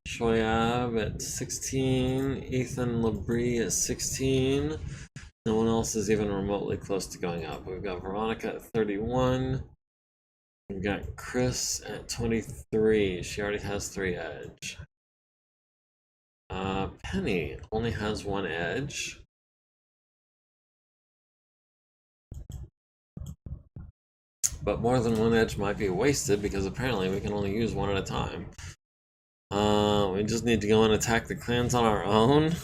Shoyab at 16, Ethan Labrie at 16. No one else is even remotely close to going up. We've got Veronica at 31. We've got Chris at 23. She already has 3 edge. Penny only has 1 edge. But more than 1 edge might be wasted because apparently we can only use 1 at a time. We just need to go and attack the clans on our own.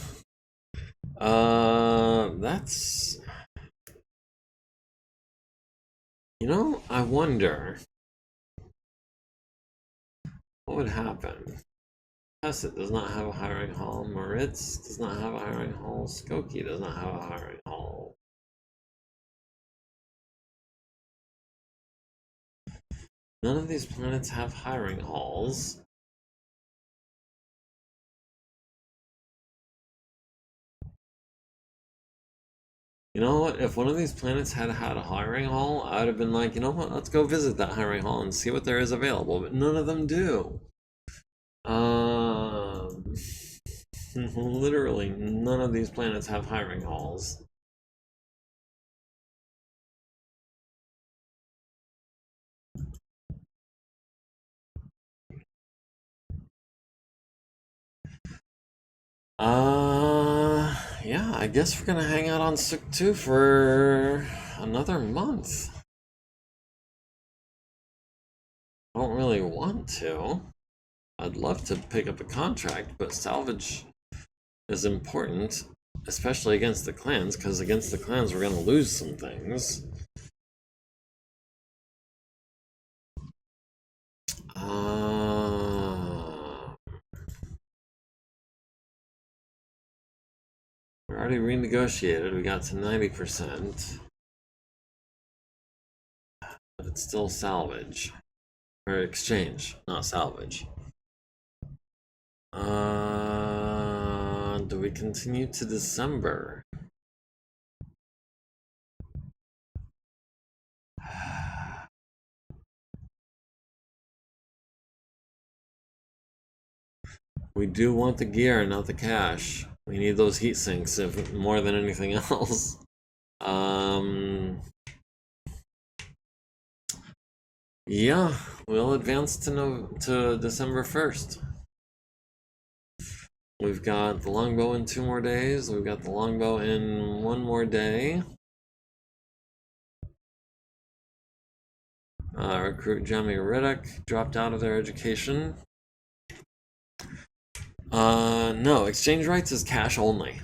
That's... You know, I wonder what would happen. Hesset does not have a hiring hall. Moritz does not have a hiring hall. Skokie does not have a hiring hall. None of these planets have hiring halls. You know what? If one of these planets had had a hiring hall, I would have been like, you know what? Let's go visit that hiring hall and see what there is available. But none of them do. Literally, none of these planets have hiring halls. Yeah, I guess we're gonna hang out on Suk 2 for another month. I don't really want to. I'd love to pick up a contract, but salvage is important, especially against the clans, because against the clans we're gonna lose some things. We already renegotiated. We got to 90%. but it's still salvage. Or exchange, not salvage. Do we continue to December? We do want the gear, not the cash. We need those heat sinks if more than anything else. Yeah, we'll advance to December 1st. We've got the longbow in 2 more days. We've got the longbow in 1 more day. Recruit Jamie Riddick dropped out of their education. No, exchange rights is cash only.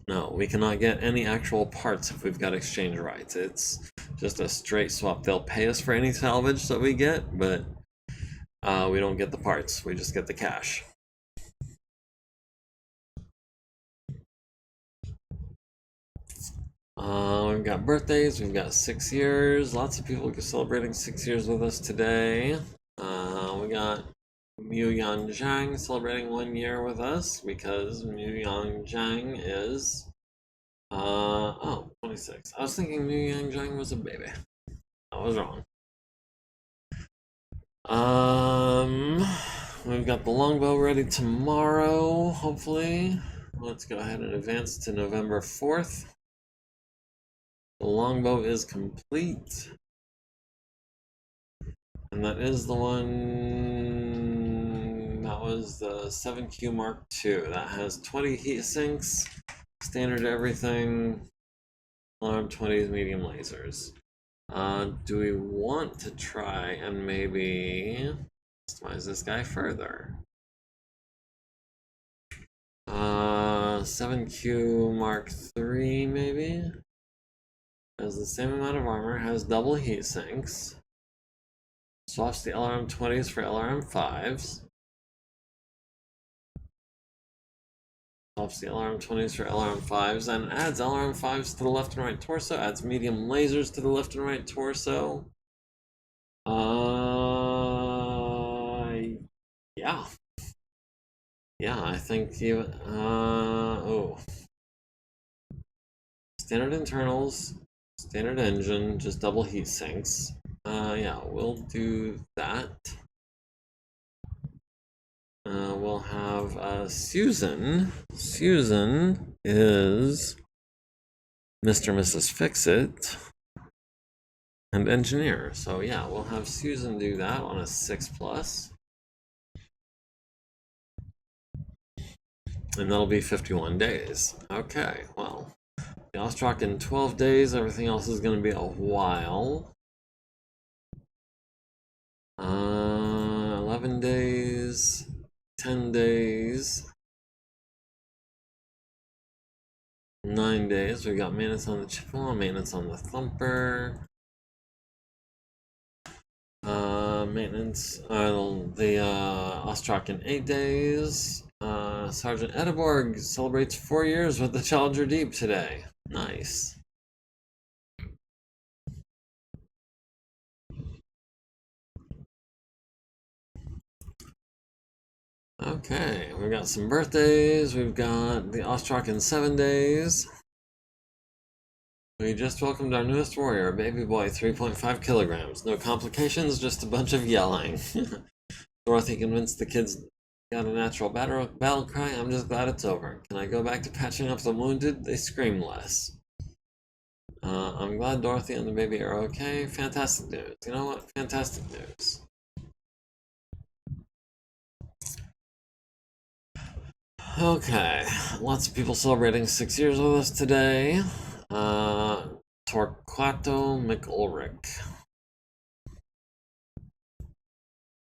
No, we cannot get any actual parts if we've got exchange rights. It's just a straight swap. They'll pay us for any salvage that we get, but we don't get the parts. We just get the cash. We've got birthdays. We've got 6 years. Lots of people celebrating 6 years with us today. We got Mu Yan Zhang celebrating 1 year with us because Mu Yan Zhang is 26. I was thinking Mu Yan Zhang was a baby. I was wrong. We've got the longbow ready tomorrow, hopefully. Let's go ahead and advance to November 4th. The longbow is complete. And that is the one that was the 7Q Mark II. That has 20 heat sinks, standard everything, alarm 20s, medium lasers. Do we want to try and maybe customize this guy further? 7Q Mark III maybe? Has the same amount of armor, has double heat sinks. Swaps the LRM 20s for LRM 5s. Swaps the LRM 20s for LRM 5s and adds LRM 5s to the left and right torso. Adds medium lasers to the left and right torso. Yeah. Yeah, I think you. Standard internals, standard engine, just double heat sinks. Yeah, we'll do that. We'll have Susan. Susan is Mr. and Mrs. Fix-It and engineer. So yeah, we'll have Susan do that on a 6+. And that'll be 51 days. Okay, well, the Ostrak in 12 days. Everything else is going to be a while. 11 days, 10 days, 9 days. We got maintenance on the Chippewa, maintenance on the Thumper. Maintenance, the Ostrak in 8 days. Sergeant Edeborg celebrates 4 years with the Challenger Deep today. Nice. Okay, we've got some birthdays. We've got the Ostrak in 7 days. We just welcomed our newest warrior, a baby boy, 3.5 kilograms. No complications, just a bunch of yelling. Dorothy convinced the kids got a natural battle cry. I'm just glad it's over. Can I go back to patching up the wounded? They scream less. I'm glad Dorothy and the baby are okay. Fantastic news. You know what? Fantastic news. Okay, lots of people celebrating 6 years with us today. Torquato McUlrich.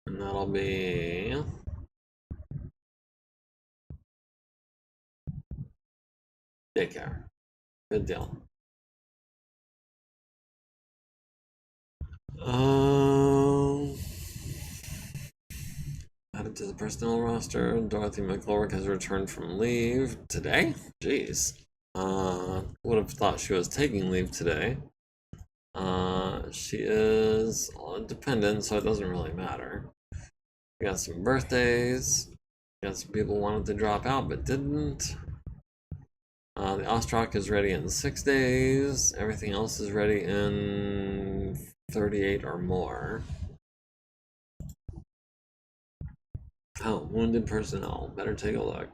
And that'll be daycare. Good deal. Added to the personnel roster. Dorothy McUlrich has returned from leave today. Jeez. Would have thought she was taking leave today. She is dependent, so it doesn't really matter. We got some birthdays. We got some people wanted to drop out but didn't. The Ostrak is ready in 6 days. Everything else is ready in 38 or more. Oh, wounded personnel. Better take a look.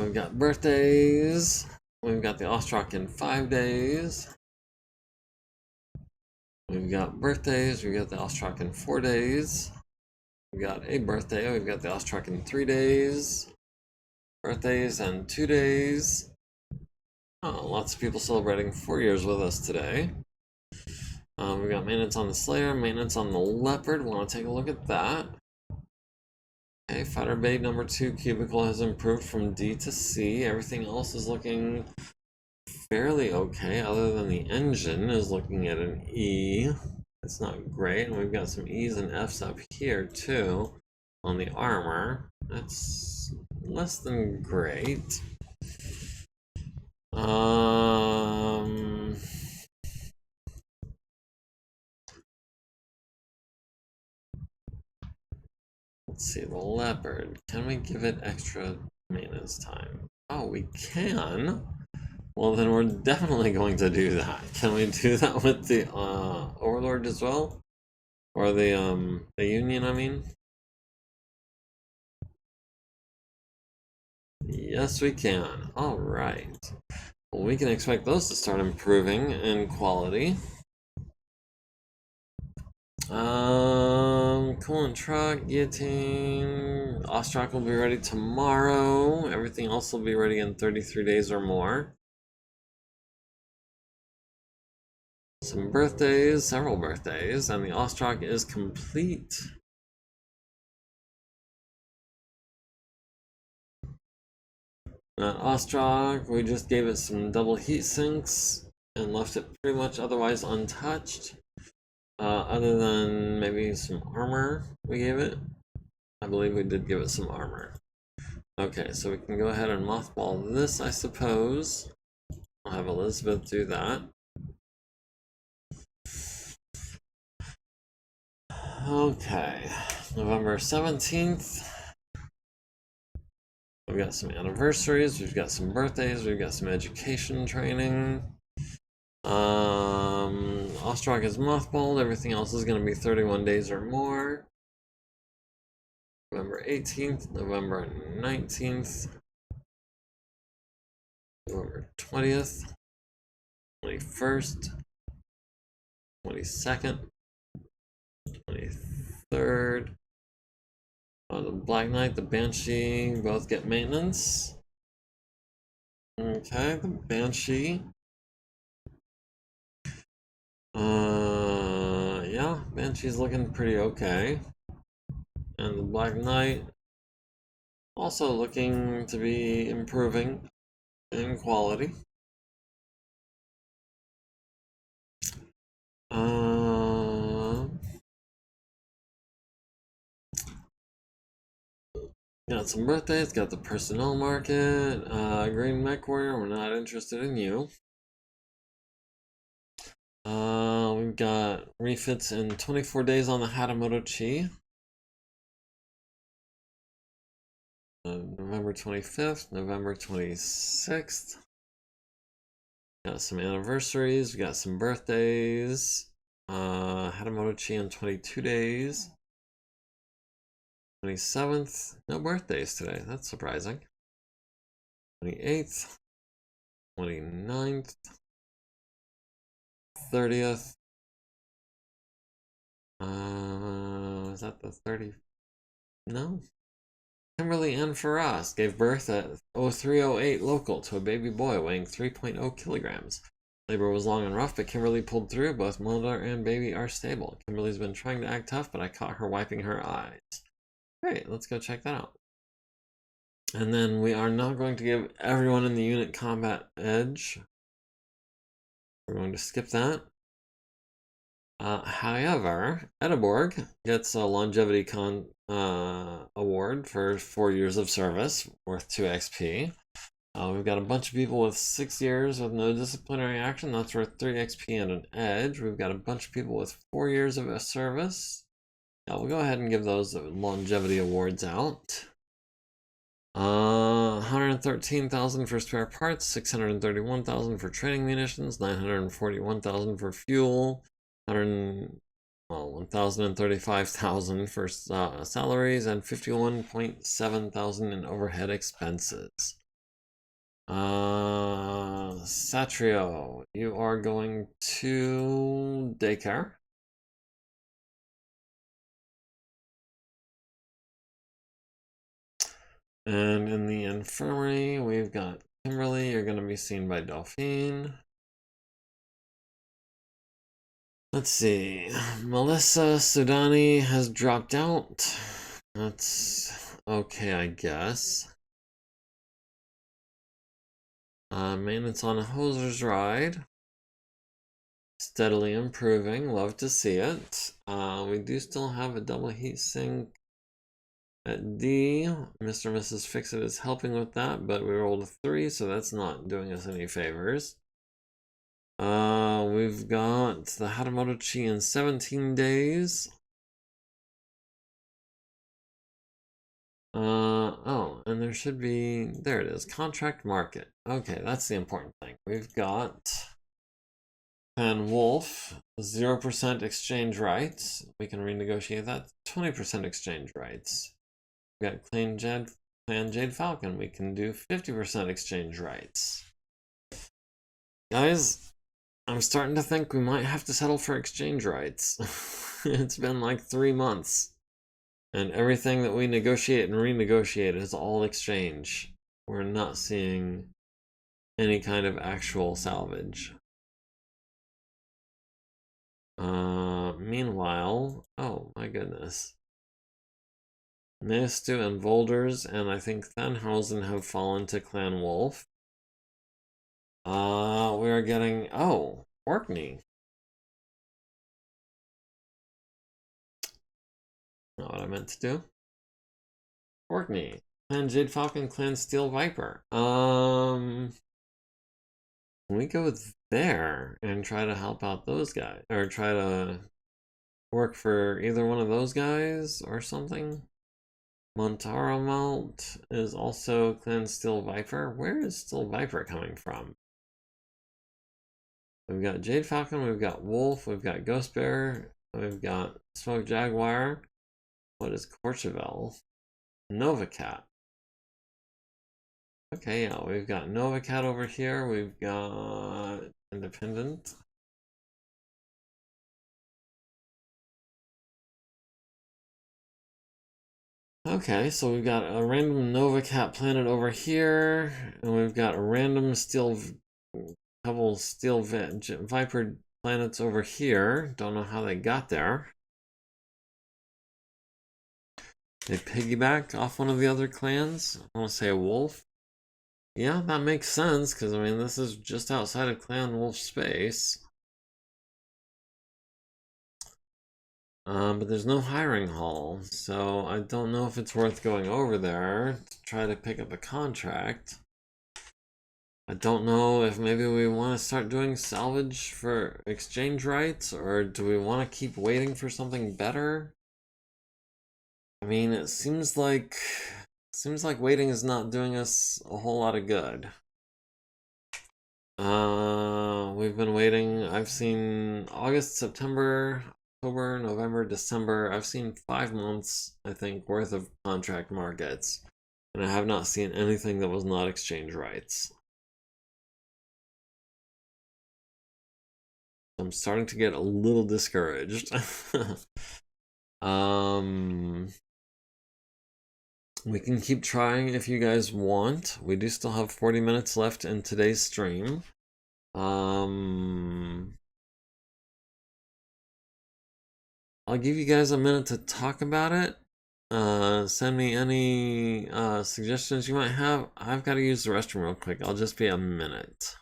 We've got birthdays. We've got the Ostrak in 5 days. We've got birthdays. We've got the Ostrak in 4 days. We've got a birthday. We've got the Ostrak in 3 days. Birthdays and 2 days. Oh, lots of people celebrating 4 years with us today. We've got maintenance on the Slayer, maintenance on the Leopard. Want to take a look at that. Okay, Fighter Bay number 2 cubicle has improved from D to C. Everything else is looking fairly okay, other than the engine is looking at an E. It's not great, and we've got some E's and F's up here too on the armor. That's less than great. Let's see, the Leopard. Can we give it extra maintenance time? Oh, we can. Well, then we're definitely going to do that. Can we do that with the Overlord as well? Or the Union, I mean? Yes, we can. Alright. Well, we can expect those to start improving in quality. Coolant truck, guillotine, Ostrak will be ready tomorrow. Everything else will be ready in 33 days or more. Some birthdays, several birthdays, and the Ostrak is complete. That Ostrak, we just gave it some double heat sinks and left it pretty much otherwise untouched. Other than maybe some armor we gave it. I believe we did give it some armor. Okay, so we can go ahead and mothball this, I suppose. I'll have Elizabeth do that. Okay, November 17th. We've got some anniversaries, we've got some birthdays, we've got some education training. Ostrak is mothballed, everything else is going to be 31 days or more. November 18th, November 19th, November 20th, 21st, 22nd, 23rd. The Black Knight, the Banshee both get maintenance. Okay, the Banshee. Yeah, Banshee's looking pretty okay. And the Black Knight also looking to be improving in quality. Got some birthdays, got the personnel market, Green Mech Warrior, we're not interested in you. We've got refits in 24 days on the Hatamoto Chi. November 25th, November 26th. Got some anniversaries, we got some birthdays. Hatamoto Chi in 22 days. 27th, no birthdays today, that's surprising. 28th, 29th, 30th. Is that the 30th? No. Kimberly Ann Farras gave birth at 0308 local to a baby boy weighing 3.0 kilograms. Labor was long and rough, but Kimberly pulled through. Both mother and baby are stable. Kimberly's been trying to act tough, but I caught her wiping her eyes. Great, let's go check that out. And then we are now going to give everyone in the unit combat edge. We're going to skip that. However, Ediborg gets a longevity award for 4 years of service, worth 2 XP. We've got a bunch of people with 6 years with no disciplinary action. That's worth 3 XP and an edge. We've got a bunch of people with 4 years of service. Yeah, we'll go ahead and give those longevity awards out. 113,000 for spare parts, 631,000 for training munitions, 941,000 for fuel, 1,035,000 for salaries, and 51.7 thousand in overhead expenses. Satrio, you are going to daycare. And in the infirmary, we've got Kimberly. You're going to be seen by Delphine. Let's see. Melissa Sudani has dropped out. That's okay, I guess. Maintenance on a Hoser's Ride. Steadily improving. Love to see it. We do still have a double heat sink at D. Mr. and Mrs. Fixit is helping with that, but we rolled a 3, so that's not doing us any favors. We've got the Hatamoto-chi in 17 days. Oh, and there should be, there it is, contract market. Okay, that's the important thing. We've got Clan Wolf, 0% exchange rights. We can renegotiate that. 20% exchange rights. We've got Clan Jade Falcon. We can do 50% exchange rights. Guys, I'm starting to think we might have to settle for exchange rights. It's been like 3 months. And everything that we negotiate and renegotiate is all exchange. We're not seeing any kind of actual salvage. Meanwhile, oh my goodness. Nestu and Volders and I think Thanhausen have fallen to Clan Wolf. We are getting, oh, Orkney. Not what I meant to do. Orkney. Clan Jade Falcon, Clan Steel Viper. Can we go there and try to help out those guys? Or try to work for either one of those guys or something? Montaro Melt is also Clan Steel Viper. Where is Steel Viper coming from? We've got Jade Falcon, we've got Wolf, we've got Ghost Bear, we've got Smoke Jaguar. What is Courchevel? Nova Cat. Okay, yeah, we've got Nova Cat over here. We've got Independent. Okay, so we've got a random Nova Cat planet over here, and we've got a random couple Steel Viper planets over here. Don't know how they got there. They piggybacked off one of the other clans. I want to say a wolf. Yeah, that makes sense, because, I mean, this is just outside of Clan Wolf space. But there's no hiring hall, so I don't know if it's worth going over there to try to pick up a contract. I don't know if maybe we want to start doing salvage for exchange rights, or do we want to keep waiting for something better? I mean, it seems like waiting is not doing us a whole lot of good. We've been waiting. I've seen August, September, October, November, December. I've seen 5 months, I think, worth of contract markets, and I have not seen anything that was not exchange rights. I'm starting to get a little discouraged. We can keep trying if you guys want. We do still have 40 minutes left in today's stream. I'll give you guys a minute to talk about it. Send me any suggestions you might have. I've got to use the restroom real quick. I'll just be a minute.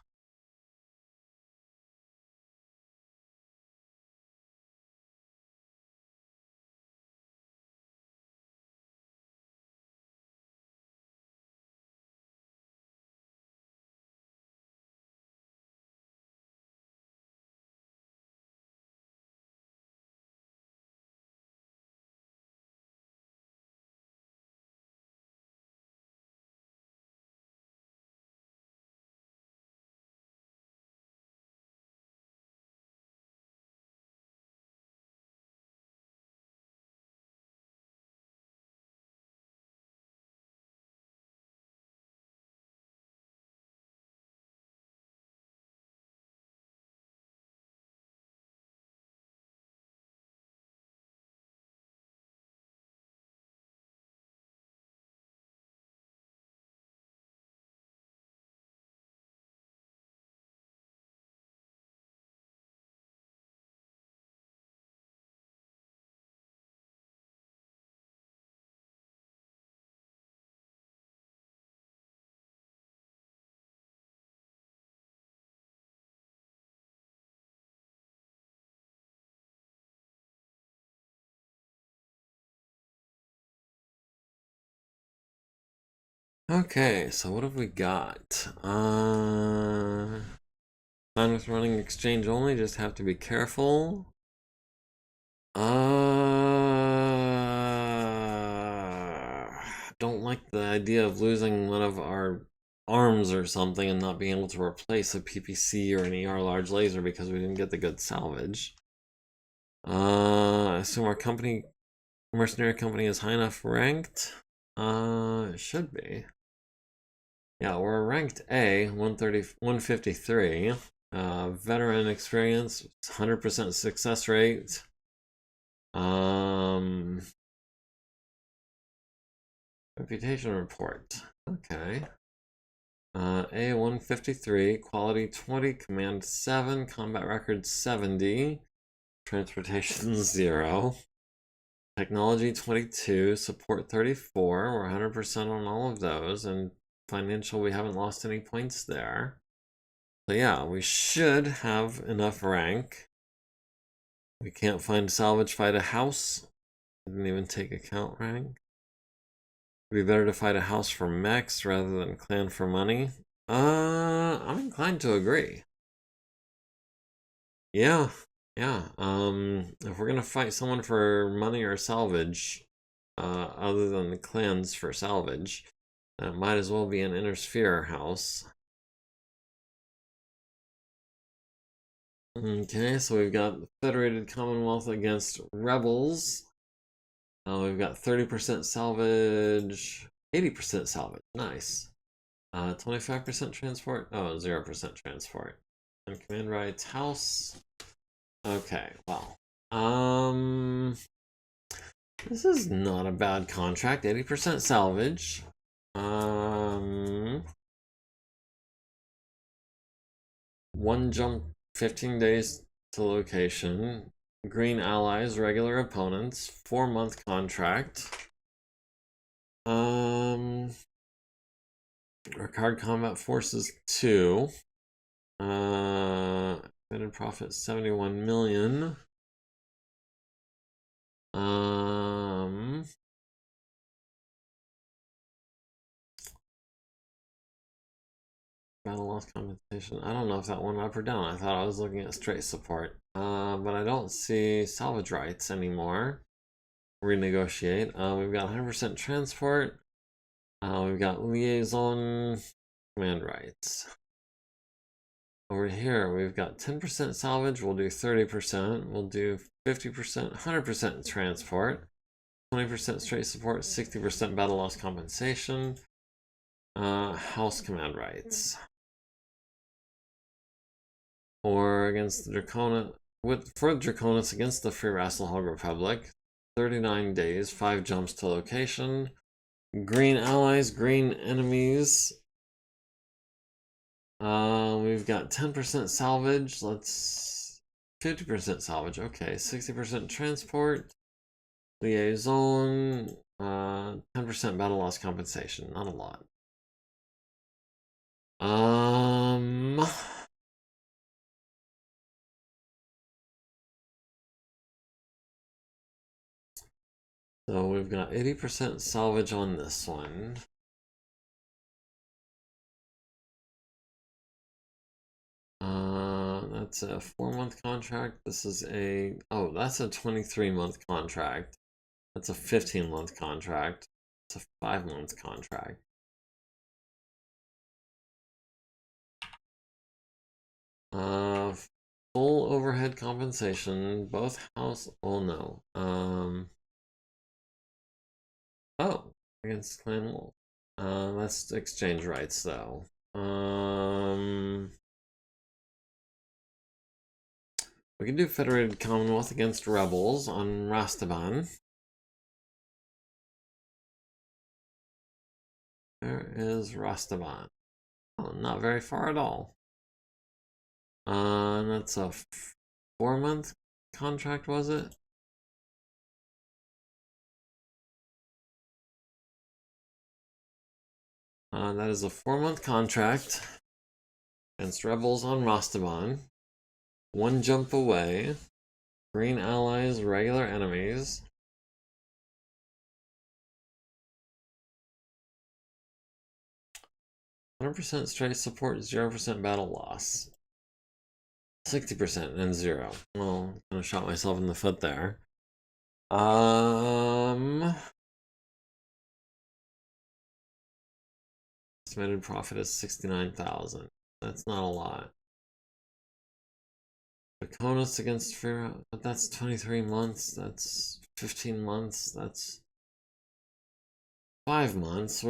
Okay, so what have we got? Fine with running exchange only, just have to be careful. Don't like the idea of losing one of our arms or something and not being able to replace a PPC or an ER large laser because we didn't get the good salvage. I assume our mercenary company is high enough ranked. It should be. Yeah, we're ranked A, 153. Veteran experience, 100% success rate. Reputation report. Okay. A 153, quality 20, command 7, combat record 70, transportation 0, technology 22, support 34. We're 100% on all of those, and financial, we haven't lost any points there. So yeah, we should have enough rank. We can't find salvage, fight a house. Didn't even take account rank. It'd be better to fight a house for mechs rather than clan for money. I'm inclined to agree. Yeah, yeah. If we're gonna fight someone for money or salvage, other than the clans for salvage, that might as well be an inner sphere house. Okay, so we've got the Federated Commonwealth against rebels. We've got 30% salvage, 80% salvage. Nice. 25% transport. Oh, 0% transport. And command rights house. Okay, well. This is not a bad contract. 80% salvage. One jump, 15 days to location. Green allies, regular opponents. 4-month contract. Card combat forces 2. Estimated profit 71 million. Battle loss compensation. I don't know if that went up or down. I thought I was looking at straight support. But I don't see salvage rights anymore. Renegotiate. We've got 100% transport. We've got liaison command rights. Over here, we've got 10% salvage. We'll do 30%. We'll do 50%, 100% transport. 20% straight support, 60% battle loss compensation. House command rights. Or against the Draconis, for Draconis against the Free Rassalhog Republic. 39 days, 5 jumps to location. Green allies, green enemies. We've got 10% salvage. Let's 50% salvage. Okay, 60% transport. Liaison. 10% battle loss compensation. Not a lot. So we've got 80% salvage on this one. That's a 4-month contract. This is that's a 23-month contract. That's a 15-month contract. It's a 5-month contract. Full overhead compensation, both house. Oh no. Oh, against Clan Wolf. Let's exchange rights though. We can do Federated Commonwealth against rebels on Rastaban. Where is Rastaban? Oh, not very far at all. That's a 4-month contract, was it? That is a 4-month contract against rebels on Rastaban. 1 jump away. Green allies, regular enemies. 100% straight support, 0% battle loss. 60% and 0. Well, I kind of shot myself in the foot there. Estimated profit is 69,000. That's not a lot. Baconus against Fear, but that's 23 months. That's 15 months. That's 5 months.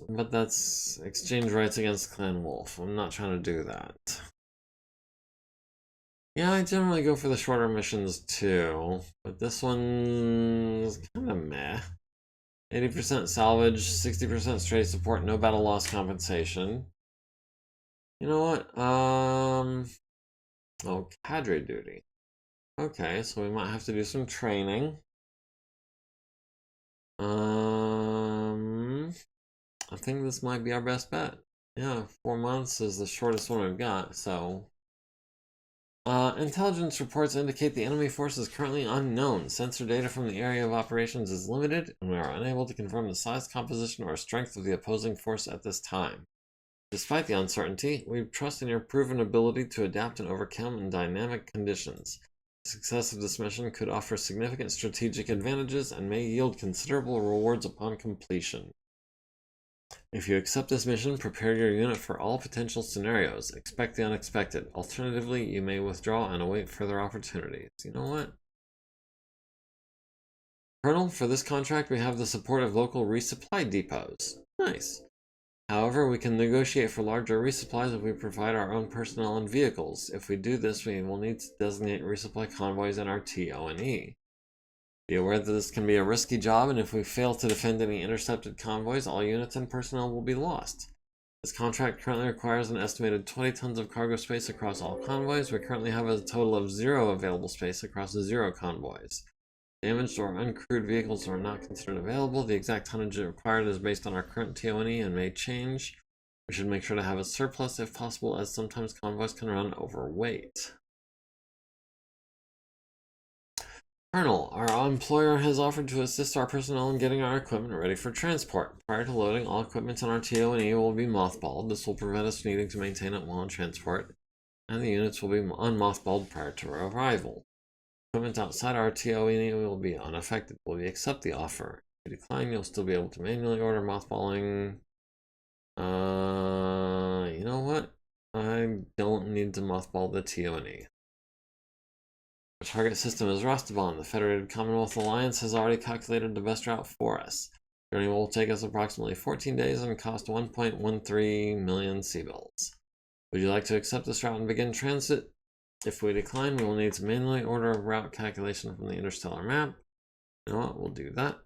But that's exchange rights against Clan Wolf. I'm not trying to do that. Yeah, I generally go for the shorter missions too, but this one's kind of meh. 80% salvage, 60% straight support, no battle loss compensation. You know what? Oh, cadre duty. Okay, so we might have to do some training. I think this might be our best bet. Yeah, 4 months is the shortest one we've got, so. Intelligence reports indicate the enemy force is currently unknown. Sensor data from the area of operations is limited, and we are unable to confirm the size, composition, or strength of the opposing force at this time. Despite the uncertainty, we trust in your proven ability to adapt and overcome in dynamic conditions. The success of this mission could offer significant strategic advantages and may yield considerable rewards upon completion. If you accept this mission, prepare your unit for all potential scenarios. Expect the unexpected. Alternatively, you may withdraw and await further opportunities. You know what? Colonel, for this contract, we have the support of local resupply depots. Nice. However, we can negotiate for larger resupplies if we provide our own personnel and vehicles. If we do this, we will need to designate resupply convoys in our TO&E. Be aware that this can be a risky job, and if we fail to defend any intercepted convoys, all units and personnel will be lost. This contract currently requires an estimated 20 tons of cargo space across all convoys. We currently have a total of 0 available space across 0 convoys. Damaged or uncrewed vehicles are not considered available. The exact tonnage required is based on our current TO&E and may change. We should make sure to have a surplus if possible, as sometimes convoys can run overweight. Colonel, our employer has offered to assist our personnel in getting our equipment ready for transport. Prior to loading, all equipment in our TO&E will be mothballed. This will prevent us needing to maintain it while on transport, and the units will be unmothballed prior to arrival. Equipment outside our TO&E will be unaffected. Will you accept the offer? If you decline, you'll still be able to manually order mothballing. You know what? I don't need to mothball the TO&E. Our target system is Rostobon. The Federated Commonwealth Alliance has already calculated the best route for us. The journey will take us approximately 14 days and cost 1.13 million C-bills. Would you like to accept this route and begin transit? If we decline, we will need to manually order a route calculation from the interstellar map. You know what? We'll do that.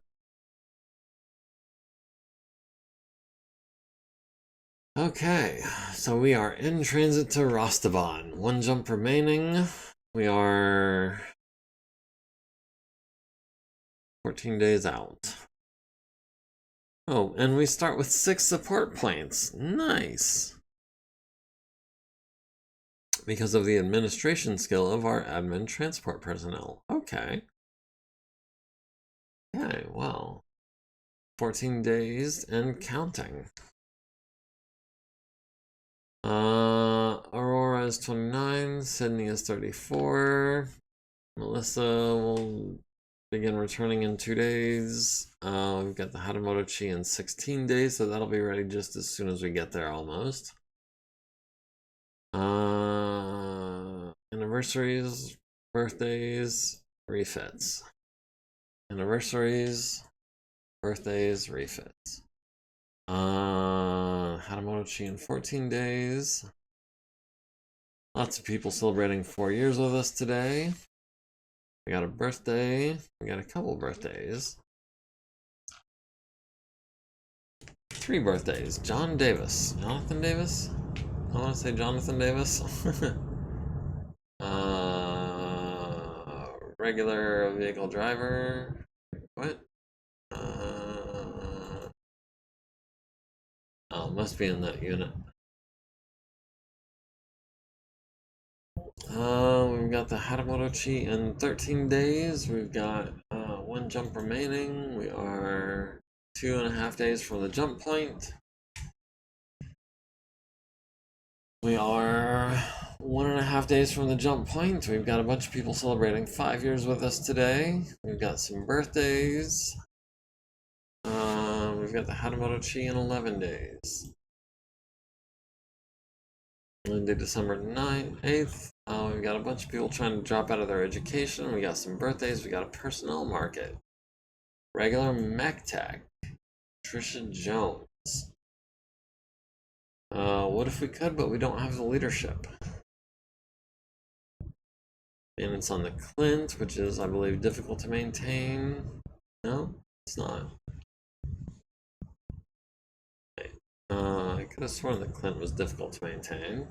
Okay, so we are in transit to Rostobon. 1 jump remaining. We are 14 days out. Oh, and we start with 6 support points. Nice. Because of the administration skill of our admin transport personnel. Okay. Okay, well. 14 days and counting. Aurora is 29, Sydney is 34. Melissa will begin returning in 2 days. We've got the Hatamoto Chi in 16 days, so that'll be ready just as soon as we get there almost. Anniversaries, birthdays, refits. Anniversaries, birthdays, refits. Hatamoto Chi in 14 days. Lots of people celebrating 4 years with us today. We got a birthday. We got a couple birthdays. 3 birthdays. John Davis. Jonathan Davis? I want to say Jonathan Davis. Regular vehicle driver. What? Oh, must be in that unit. We've got the Hatamoto Chi in 13 days. We've got 1 jump remaining. We are 2.5 days from the jump point. We are 1.5 days from the jump point. We've got a bunch of people celebrating 5 years with us today. We've got some birthdays. We've got the Hatamoto Chi in 11 days. Monday, December 9th, 8th. We've got a bunch of people trying to drop out of their education. We got some birthdays. We got a personnel market. Regular MekHQ. Trisha Jones. What if we could, but we don't have the leadership? And it's on the Clint, which is, I believe, difficult to maintain. No, it's not. I could have sworn the Clint was difficult to maintain.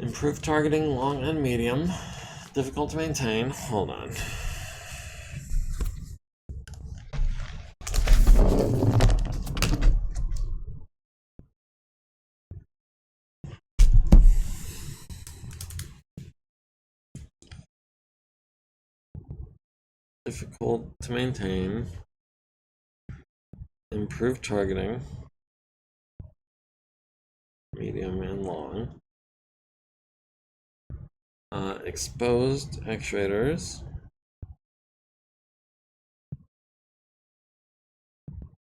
Improved targeting, long and medium. Difficult to maintain. Hold on. Difficult to maintain. Improved targeting. Medium and long. Exposed actuators.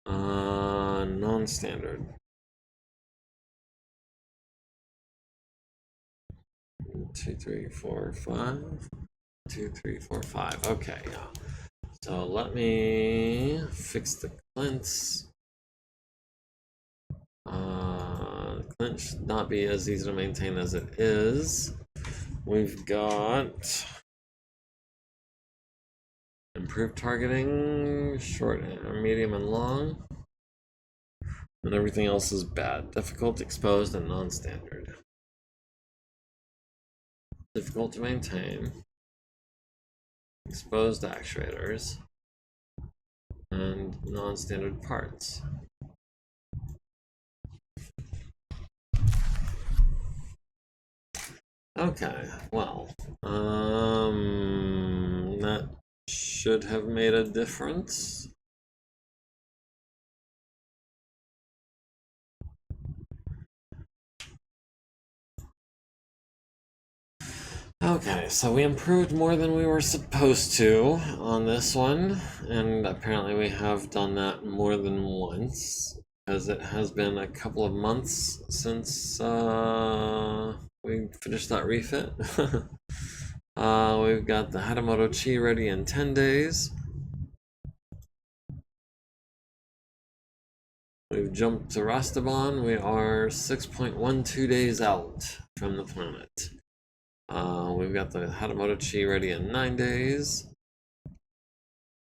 Non-standard. 2, 3, 4, 5. 2, 3, 4, 5. Okay, yeah. So let me fix the Clints. Clint should not be as easy to maintain as it is. We've got improved targeting, short, medium, and long. And everything else is bad. Difficult, exposed, and non-standard. Difficult to maintain. Exposed actuators. And non-standard parts. Okay, well, that should have made a difference. Okay, so we improved more than we were supposed to on this one, and apparently we have done that more than once, because it has been a couple of months since we finished that refit. We've got the Hatamoto Chi ready in 10 days. We've jumped to Rastaban. We are 6.12 days out from the planet. We've got the Hatamoto Chi ready in 9 days.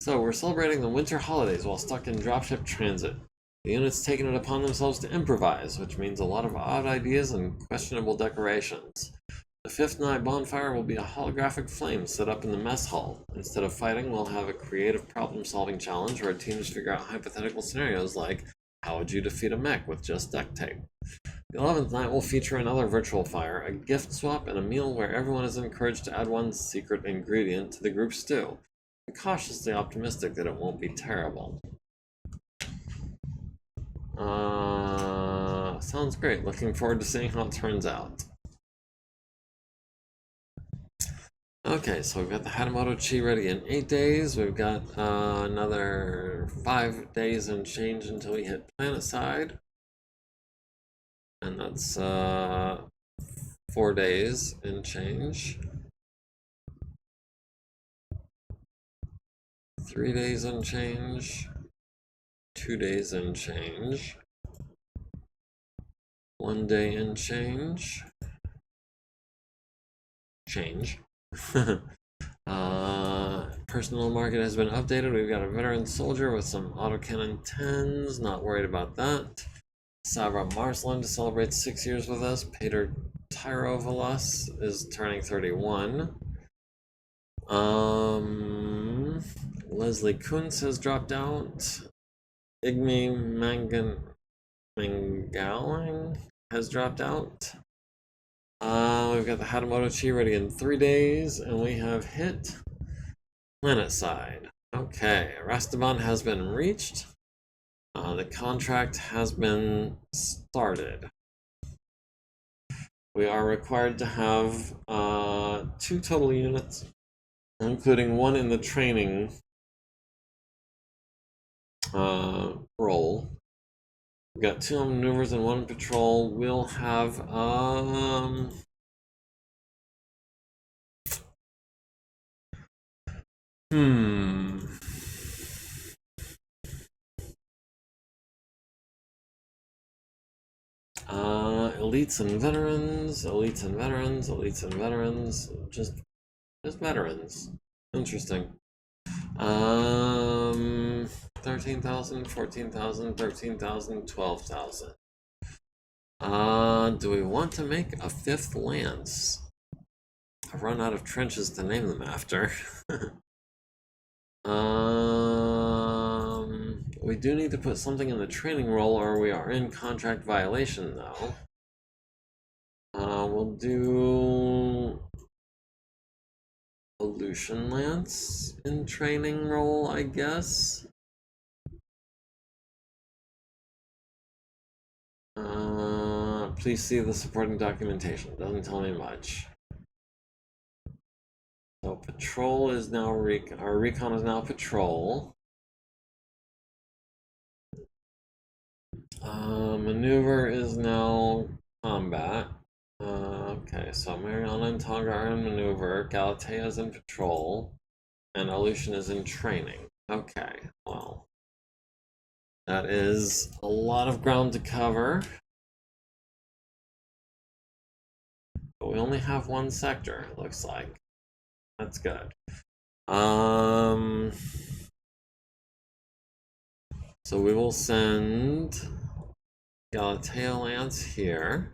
So we're celebrating the winter holidays while stuck in dropship transit. The unit's taken it upon themselves to improvise, which means a lot of odd ideas and questionable decorations. The fifth night bonfire will be a holographic flame set up in the mess hall. Instead of fighting, we'll have a creative problem-solving challenge where teams figure out hypothetical scenarios like, how would you defeat a mech with just duct tape? The 11th night will feature another virtual fire, a gift swap, and a meal where everyone is encouraged to add one secret ingredient to the group stew. I'm cautiously optimistic that it won't be terrible. Sounds great. Looking forward to seeing how it turns out. Okay, so we've got the Hatamoto Chi ready in 8 days. We've got another 5 days and change until we hit planet side. And that's 4 days and change. 3 days and change. 2 days and change. 1 day and change. Personal market has been updated. We've got a veteran soldier with some autocannon 10s. Not worried about that. Savra Marsland celebrates 6 years with us. Peter Tyrovalas is turning 31. Leslie Kuntz has dropped out. Igmi Mangaling has dropped out. We've got the Hatamoto Chi ready in 3 days, and we have hit planet side. Okay, Rastaban has been reached. The contract has been started. We are required to have 2 total units, including 1 in the training role. We've got 2 on maneuvers and 1 patrol. We'll have elites and veterans, elites and veterans, elites and veterans, just veterans. Interesting. 13,000, 14,000, 13,000, 12,000. Do we want to make a 5th lance? I've run out of trenches to name them after. We do need to put something in the training role, or we are in contract violation, though. We'll do Illusion Lance in training role, I guess. Please see the supporting documentation. Doesn't tell me much. So patrol is now our recon is now patrol. Maneuver is now combat. Okay, so Mariana and Tonga are in maneuver, Galatea is in patrol, and Aleutian is in training. Okay, well, that is a lot of ground to cover. But we only have 1 sector, it looks like. That's good. So we will send Galatea Lance here.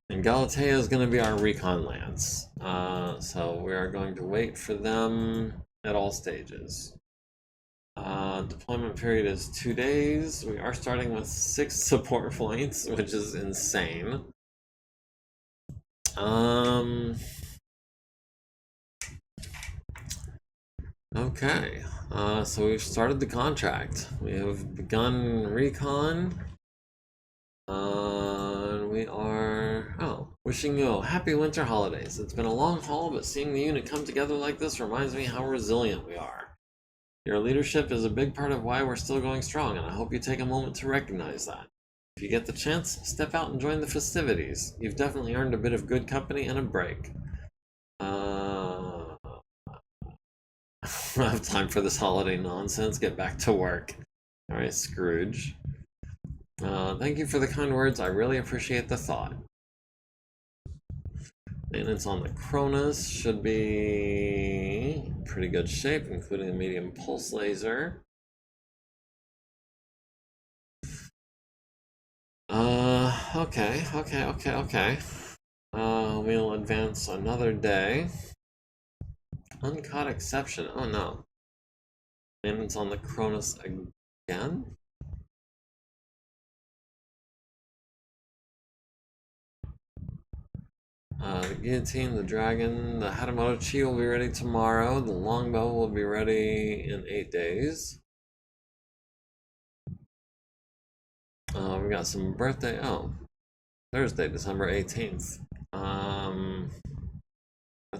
And Galatea is going to be our recon lance. So we are going to wait for them at all stages. Deployment period is 2 days. We are starting with 6 support points, which is insane. Okay, so we've started the contract. We have begun recon. And we are, wishing you a happy winter holidays. It's been a long haul, but seeing the unit come together like this reminds me how resilient we are. Your leadership is a big part of why we're still going strong, and I hope you take a moment to recognize that. If you get the chance, step out and join the festivities. You've definitely earned a bit of good company and a break. I don't have time for this holiday nonsense. Get back to work. Alright, Scrooge. Thank you for the kind words. I really appreciate the thought. Maintenance on the Cronus should be in pretty good shape, including a medium pulse laser. Okay. We'll advance another day. Uncaught exception. Oh no. Maintenance on the Cronus again? The guillotine, the dragon, the Hatamoto Chi will be ready tomorrow. The longbow will be ready in 8 days. We got some birthday. Oh, Thursday, December 18th. Got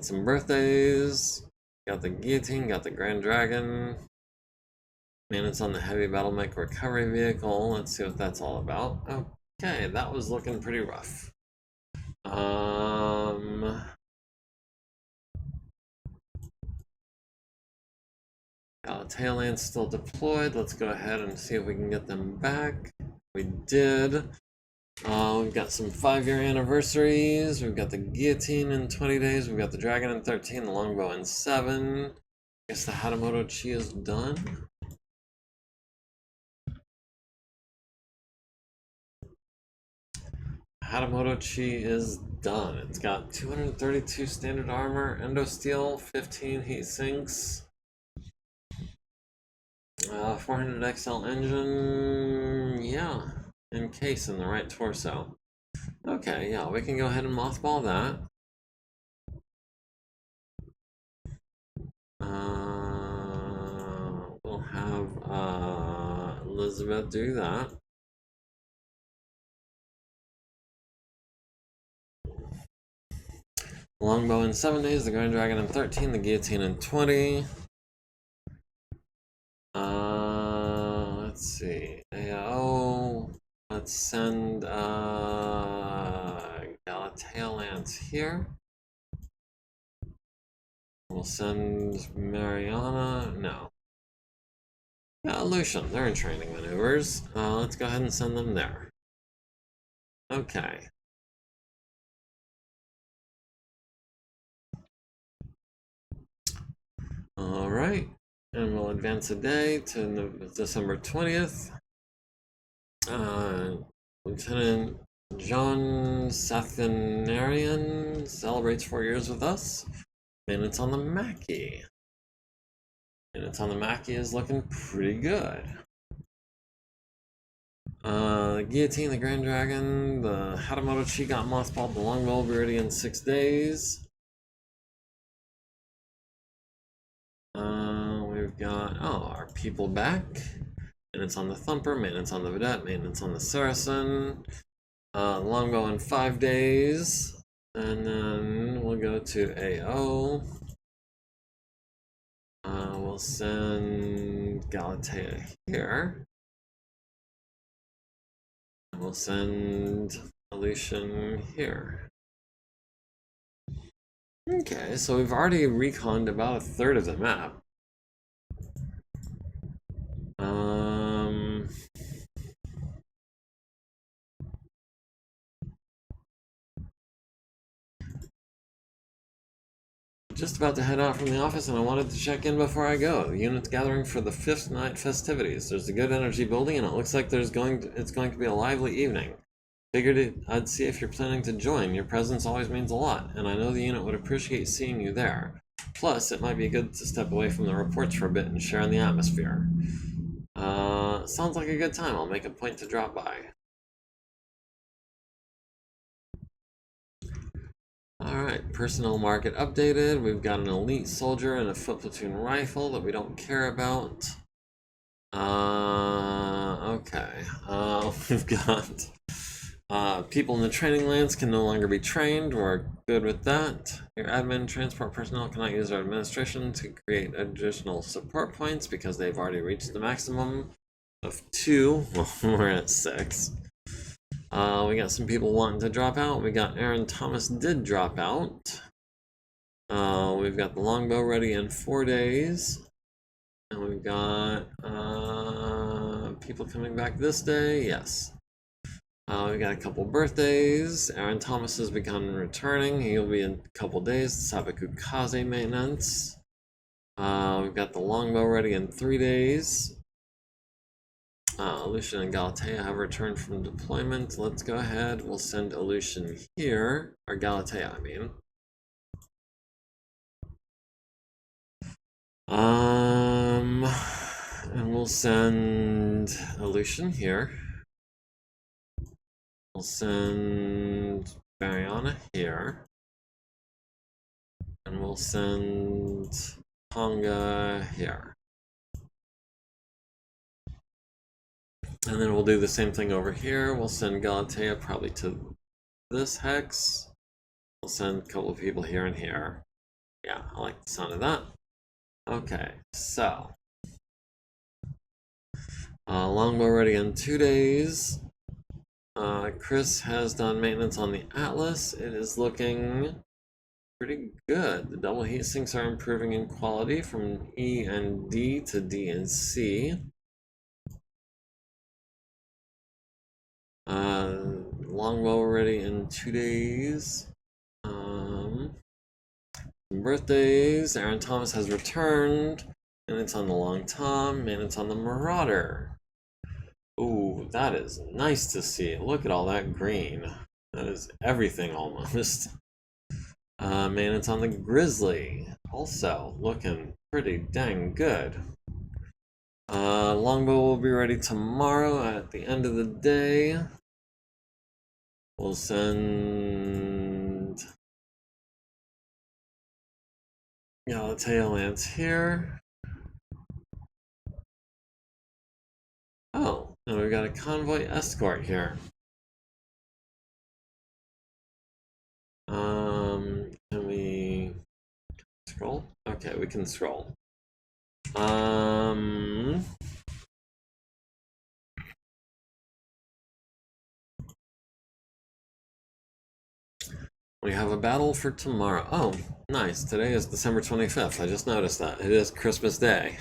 some birthdays. Got the guillotine. Got the grand dragon. Maintenance on the heavy battle mech recovery vehicle. Let's see what that's all about. Okay, that was looking pretty rough. Tail Lance still deployed. Let's go ahead and see if we can get them back. We did. We've got some 5-year anniversaries. We've got the guillotine in 20 days. We've got the dragon in 13, the longbow in 7. I guess the Hatamoto Chi is done. Hatamoto Chi is done. It's got 232 standard armor, endo steel, 15 heat sinks, 400 XL engine. Yeah, encase in the right torso. Okay, yeah, we can go ahead and mothball that. We'll have Elizabeth do that. Longbow in 7 days, the Grand Dragon in 13, the Guillotine in 20. Let's see. AO. Let's send Galatea Lance here. We'll send Mariana. No. Yeah, Lucian. They're in training maneuvers. Let's go ahead and send them there. Okay. Alright. And we'll advance a day to December 20th. Lieutenant John Sathanarian celebrates 4 years with us. And it's on the Mackie. And it's on the Mackie is looking pretty good. The Guillotine, the Grand Dragon, the Hatamoto Chi got mothballed, the Longbow will be ready in 6 days. We've got, our people back. Maintenance on the Thumper, maintenance on the Vedette, maintenance on the Saracen. Longbow in 5 days. And then we'll go to AO. We'll send Galatea here. We'll send Elysian here. Okay, so we've already reconned about a third of the map. Just about to head out from the office, and I wanted to check in before I go. The unit's gathering for the 5th night festivities. There's a good energy building, and it looks like it's going to be a lively evening. Figured I'd see if you're planning to join. Your presence always means a lot, and I know the unit would appreciate seeing you there. Plus, it might be good to step away from the reports for a bit and share in the atmosphere. Sounds like a good time. I'll make a point to drop by. Alright, personnel market updated. We've got an elite soldier and a foot platoon rifle that we don't care about. Okay. We've got people in the training lands can no longer be trained. We're good with that. Your admin transport personnel cannot use our administration to create additional support points because they've already reached the maximum of 2. Well, we're at 6. We got some people wanting to drop out. We got Aaron Thomas did drop out. We've got the Longbow ready in 4 days. And we've got people coming back this day. Yes. We've got a couple birthdays. Aaron Thomas has begun returning. He'll be in a couple days. Sabaku Kaze maintenance. We've got the Longbow ready in 3 days. Elysian and Galatea have returned from deployment. Let's go ahead. We'll send Elysian here. Or Galatea, I mean. And we'll send Elysian here. We'll send Mariana here. And we'll send Tonga here. And then we'll do the same thing over here. We'll send Galatea probably to this hex. We'll send a couple of people here and here. Yeah, I like the sound of that. Okay, so. Longbow ready in 2 days. Chris has done maintenance on the Atlas. It is looking pretty good. The double heat sinks are improving in quality from E and D to D and C. Longbow ready in 2 days. Birthdays. Aaron Thomas has returned. And it's on the Long Tom. And it's on the Marauder. Ooh, that is nice to see. Look at all that green. That is everything almost. Man, it's on the Grizzly. Also looking pretty dang good. Longbow will be ready tomorrow at the end of the day. We'll send Galatea Lance here. Oh, and we've got a convoy escort here. Can we scroll? Okay, we can scroll. We have a battle for tomorrow. Oh, nice. Today is December 25th. I just noticed that. It is Christmas Day.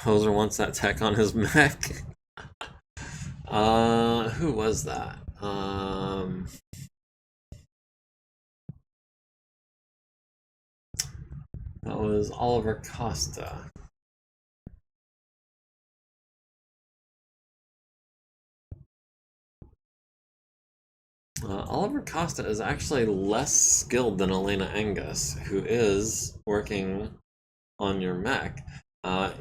Hoser wants that tech on his mech. Who was that? That was Oliver Costa. Oliver Costa is actually less skilled than Elena Angus, who is working on your mech.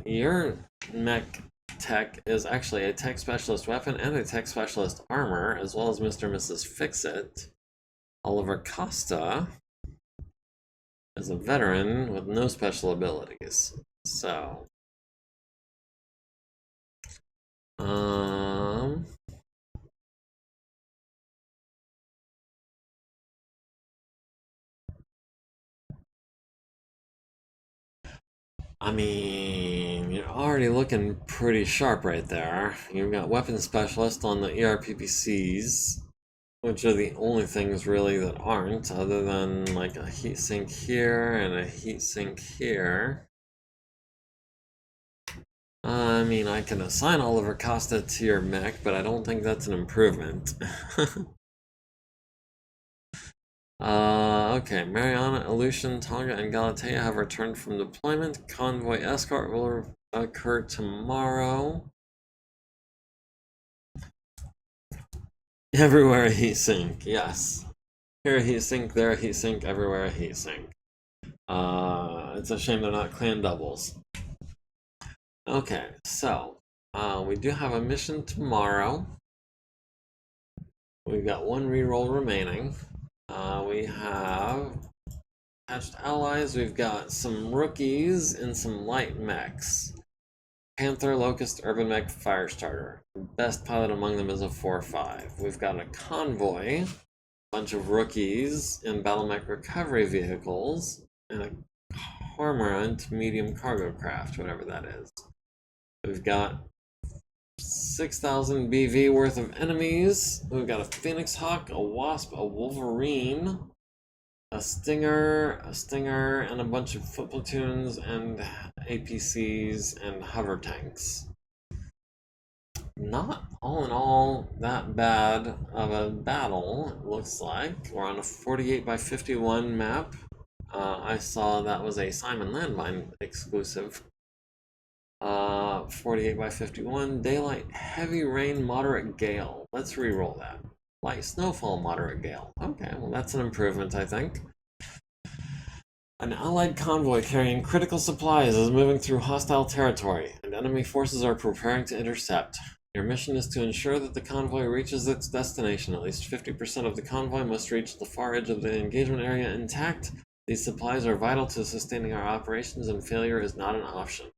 Your mech tech is actually a tech specialist weapon and a tech specialist armor, as well as Mr. and Mrs. Fix-It. Oliver Costa is a veteran with no special abilities. So, I mean, you're already looking pretty sharp right there. You've got weapon specialist on the ERPPCs, which are the only things really that aren't, other than like a heatsink here and a heatsink here. I mean, I can assign Oliver Costa to your mech, but I don't think that's an improvement. Okay, Mariana, Aleutian, Tonga, and Galatea have returned from deployment. Convoy escort will occur tomorrow. Everywhere a heatsink, yes. Here a heatsink, there a heatsink, everywhere a heatsink. It's a shame they're not clan doubles. Okay, so we do have a mission tomorrow. We've got one reroll remaining. We have attached allies. We've got some rookies and some light mechs. Panther, Locust, Urban Mech, Firestarter. The best pilot among them is a 4-5. We've got a convoy, a bunch of rookies in battle mech recovery vehicles, and a cormorant medium cargo craft, whatever that is. We've got 6,000 BV worth of enemies. We've got a Phoenix Hawk, a Wasp, a Wolverine, a Stinger, and a bunch of foot platoons and APCs and hover tanks. Not all in all that bad of a battle, it looks like. We're on a 48 by 51 map. I saw that was a Simon Landmine exclusive. 48 by 51, daylight, heavy rain, moderate gale. Let's re-roll that. Light snowfall, moderate gale. Okay, well that's an improvement, I think. An allied convoy carrying critical supplies is moving through hostile territory, and enemy forces are preparing to intercept. Your mission is to ensure that the convoy reaches its destination. At least 50% of the convoy must reach the far edge of the engagement area intact. These supplies are vital to sustaining our operations, and failure is not an option.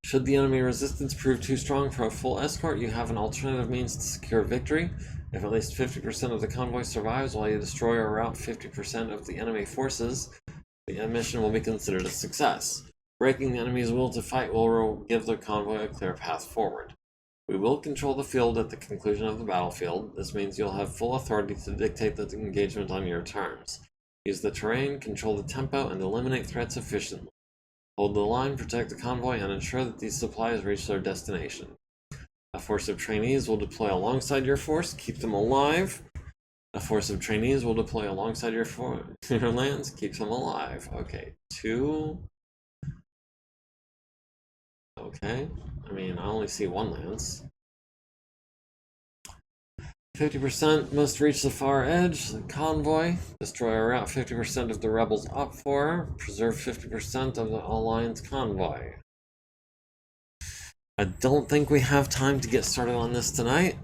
Should the enemy resistance prove too strong for a full escort, you have an alternative means to secure victory. If at least 50% of the convoy survives while you destroy or rout 50% of the enemy forces, the mission will be considered a success. Breaking the enemy's will to fight will give the convoy a clear path forward. We will control the field at the conclusion of the battlefield. This means you'll have full authority to dictate the engagement on your terms. Use the terrain, control the tempo, and eliminate threats efficiently. Hold the line, protect the convoy, and ensure that these supplies reach their destination. A force of trainees will deploy alongside your force, keep them alive. A force of trainees will deploy alongside your lands, keep them alive. Okay, 2. Okay, I mean, I only see 1 lance. 50% must reach the far edge. The convoy. Destroy or rout 50% of the rebels up for. Preserve 50% of the Alliance convoy. I don't think we have time to get started on this tonight,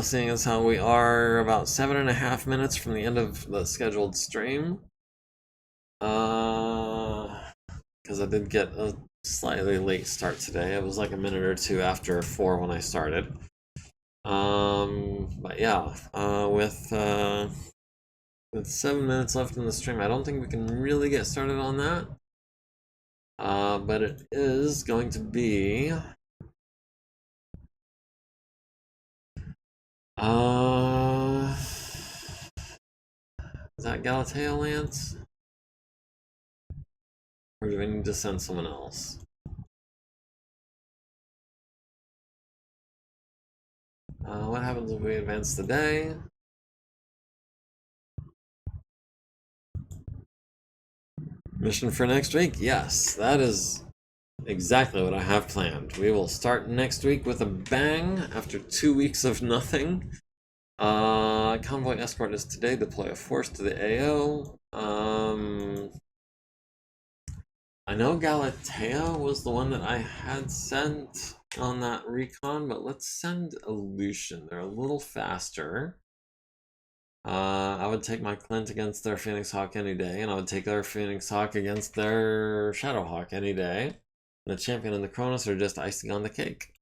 seeing as how we are about 7.5 minutes from the end of the scheduled stream. Because I did get a slightly late start today. It was like a minute or two after 4 when I started. But yeah, with 7 minutes left in the stream, I don't think we can really get started on that. But it is going to be is that Galateo Lance? Or do we need to send someone else? What happens if we advance the day? Mission for next week? Yes, that is exactly what I have planned. We will start next week with a bang after 2 weeks of nothing. Convoy escort is today. Deploy a force to the AO. I know Galatea was the one that I had sent on that recon, but let's send Illusion. They're a little faster. I would take my Clint against their Phoenix Hawk any day, and I would take their Phoenix Hawk against their Shadow Hawk any day. The Champion and the Cronus are just icing on the cake.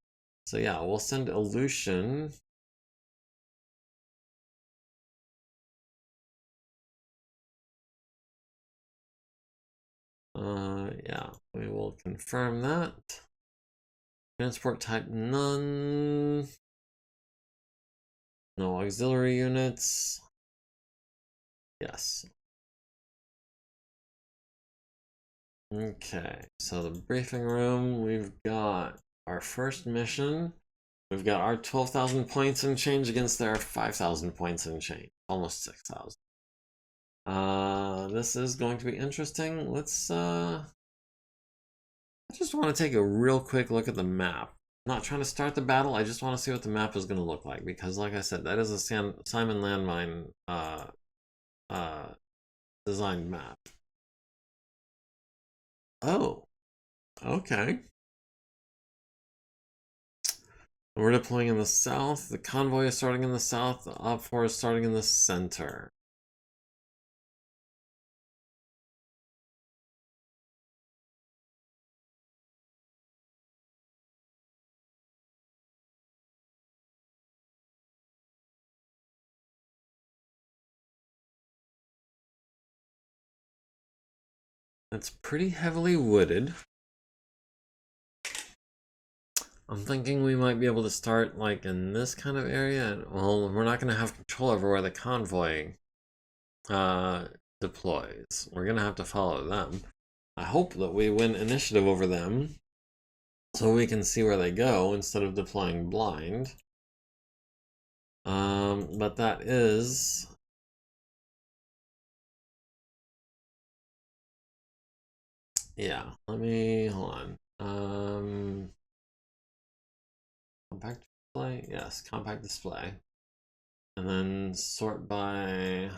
So yeah, we'll send Illusion. Yeah, we will confirm that. Transport type none. No auxiliary units. Yes. Okay, so the briefing room, we've got our first mission. We've got our 12,000 points and change against their 5,000 points and change. Almost 6,000. This is going to be interesting. Let's, I just want to take a real quick look at the map. I'm not trying to start the battle, I just want to see what the map is going to look like. Because, like I said, that is a Simon Landmine, designed map. Oh, okay. We're deploying in the south. The convoy is starting in the south. The OP4 is starting in the center. It's pretty heavily wooded. I'm thinking we might be able to start like in this kind of area. Well, we're not going to have control over where the convoy deploys. We're going to have to follow them. I hope that we win initiative over them so we can see where they go instead of deploying blind. But that is... Yeah, let me... hold on. Compact display? Yes, compact display. And then sort by...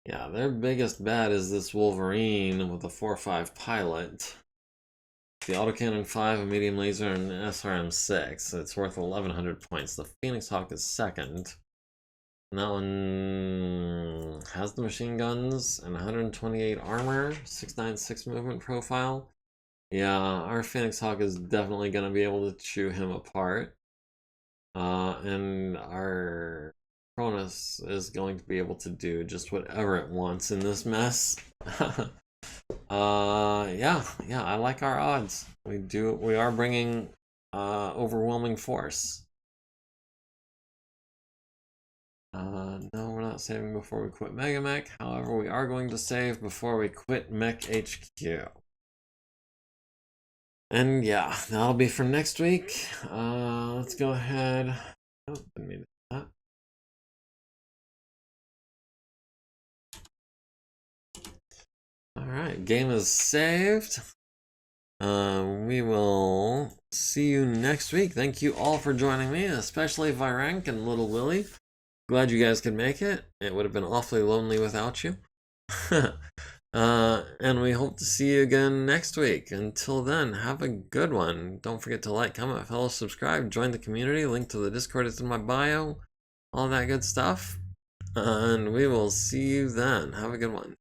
Yeah, their biggest bad is this Wolverine with a 4.5 pilot. The autocannon 5, a medium laser, and an SRM 6. It's worth 1,100 points. The Phoenix Hawk is second. And that one has the machine guns and 128 armor, 696 movement profile. Yeah, our Phoenix Hawk is definitely going to be able to chew him apart. And our Cronus is going to be able to do just whatever it wants in this mess. Yeah, I like our odds. We are bringing overwhelming force. No, we're not saving before we quit MegaMek. However, we are going to save before we quit MekHQ. And yeah, that'll be for next week. Let's go ahead. Oh, didn't mean that. Alright, game is saved. We will see you next week. Thank you all for joining me, especially Virank and Little Willie. Glad you guys could make it. It would have been awfully lonely without you. And we hope to see you again next week. Until then, have a good one. Don't forget to like, comment, follow, subscribe, join the community. Link to the Discord is in my bio. All that good stuff. And we will see you then. Have a good one.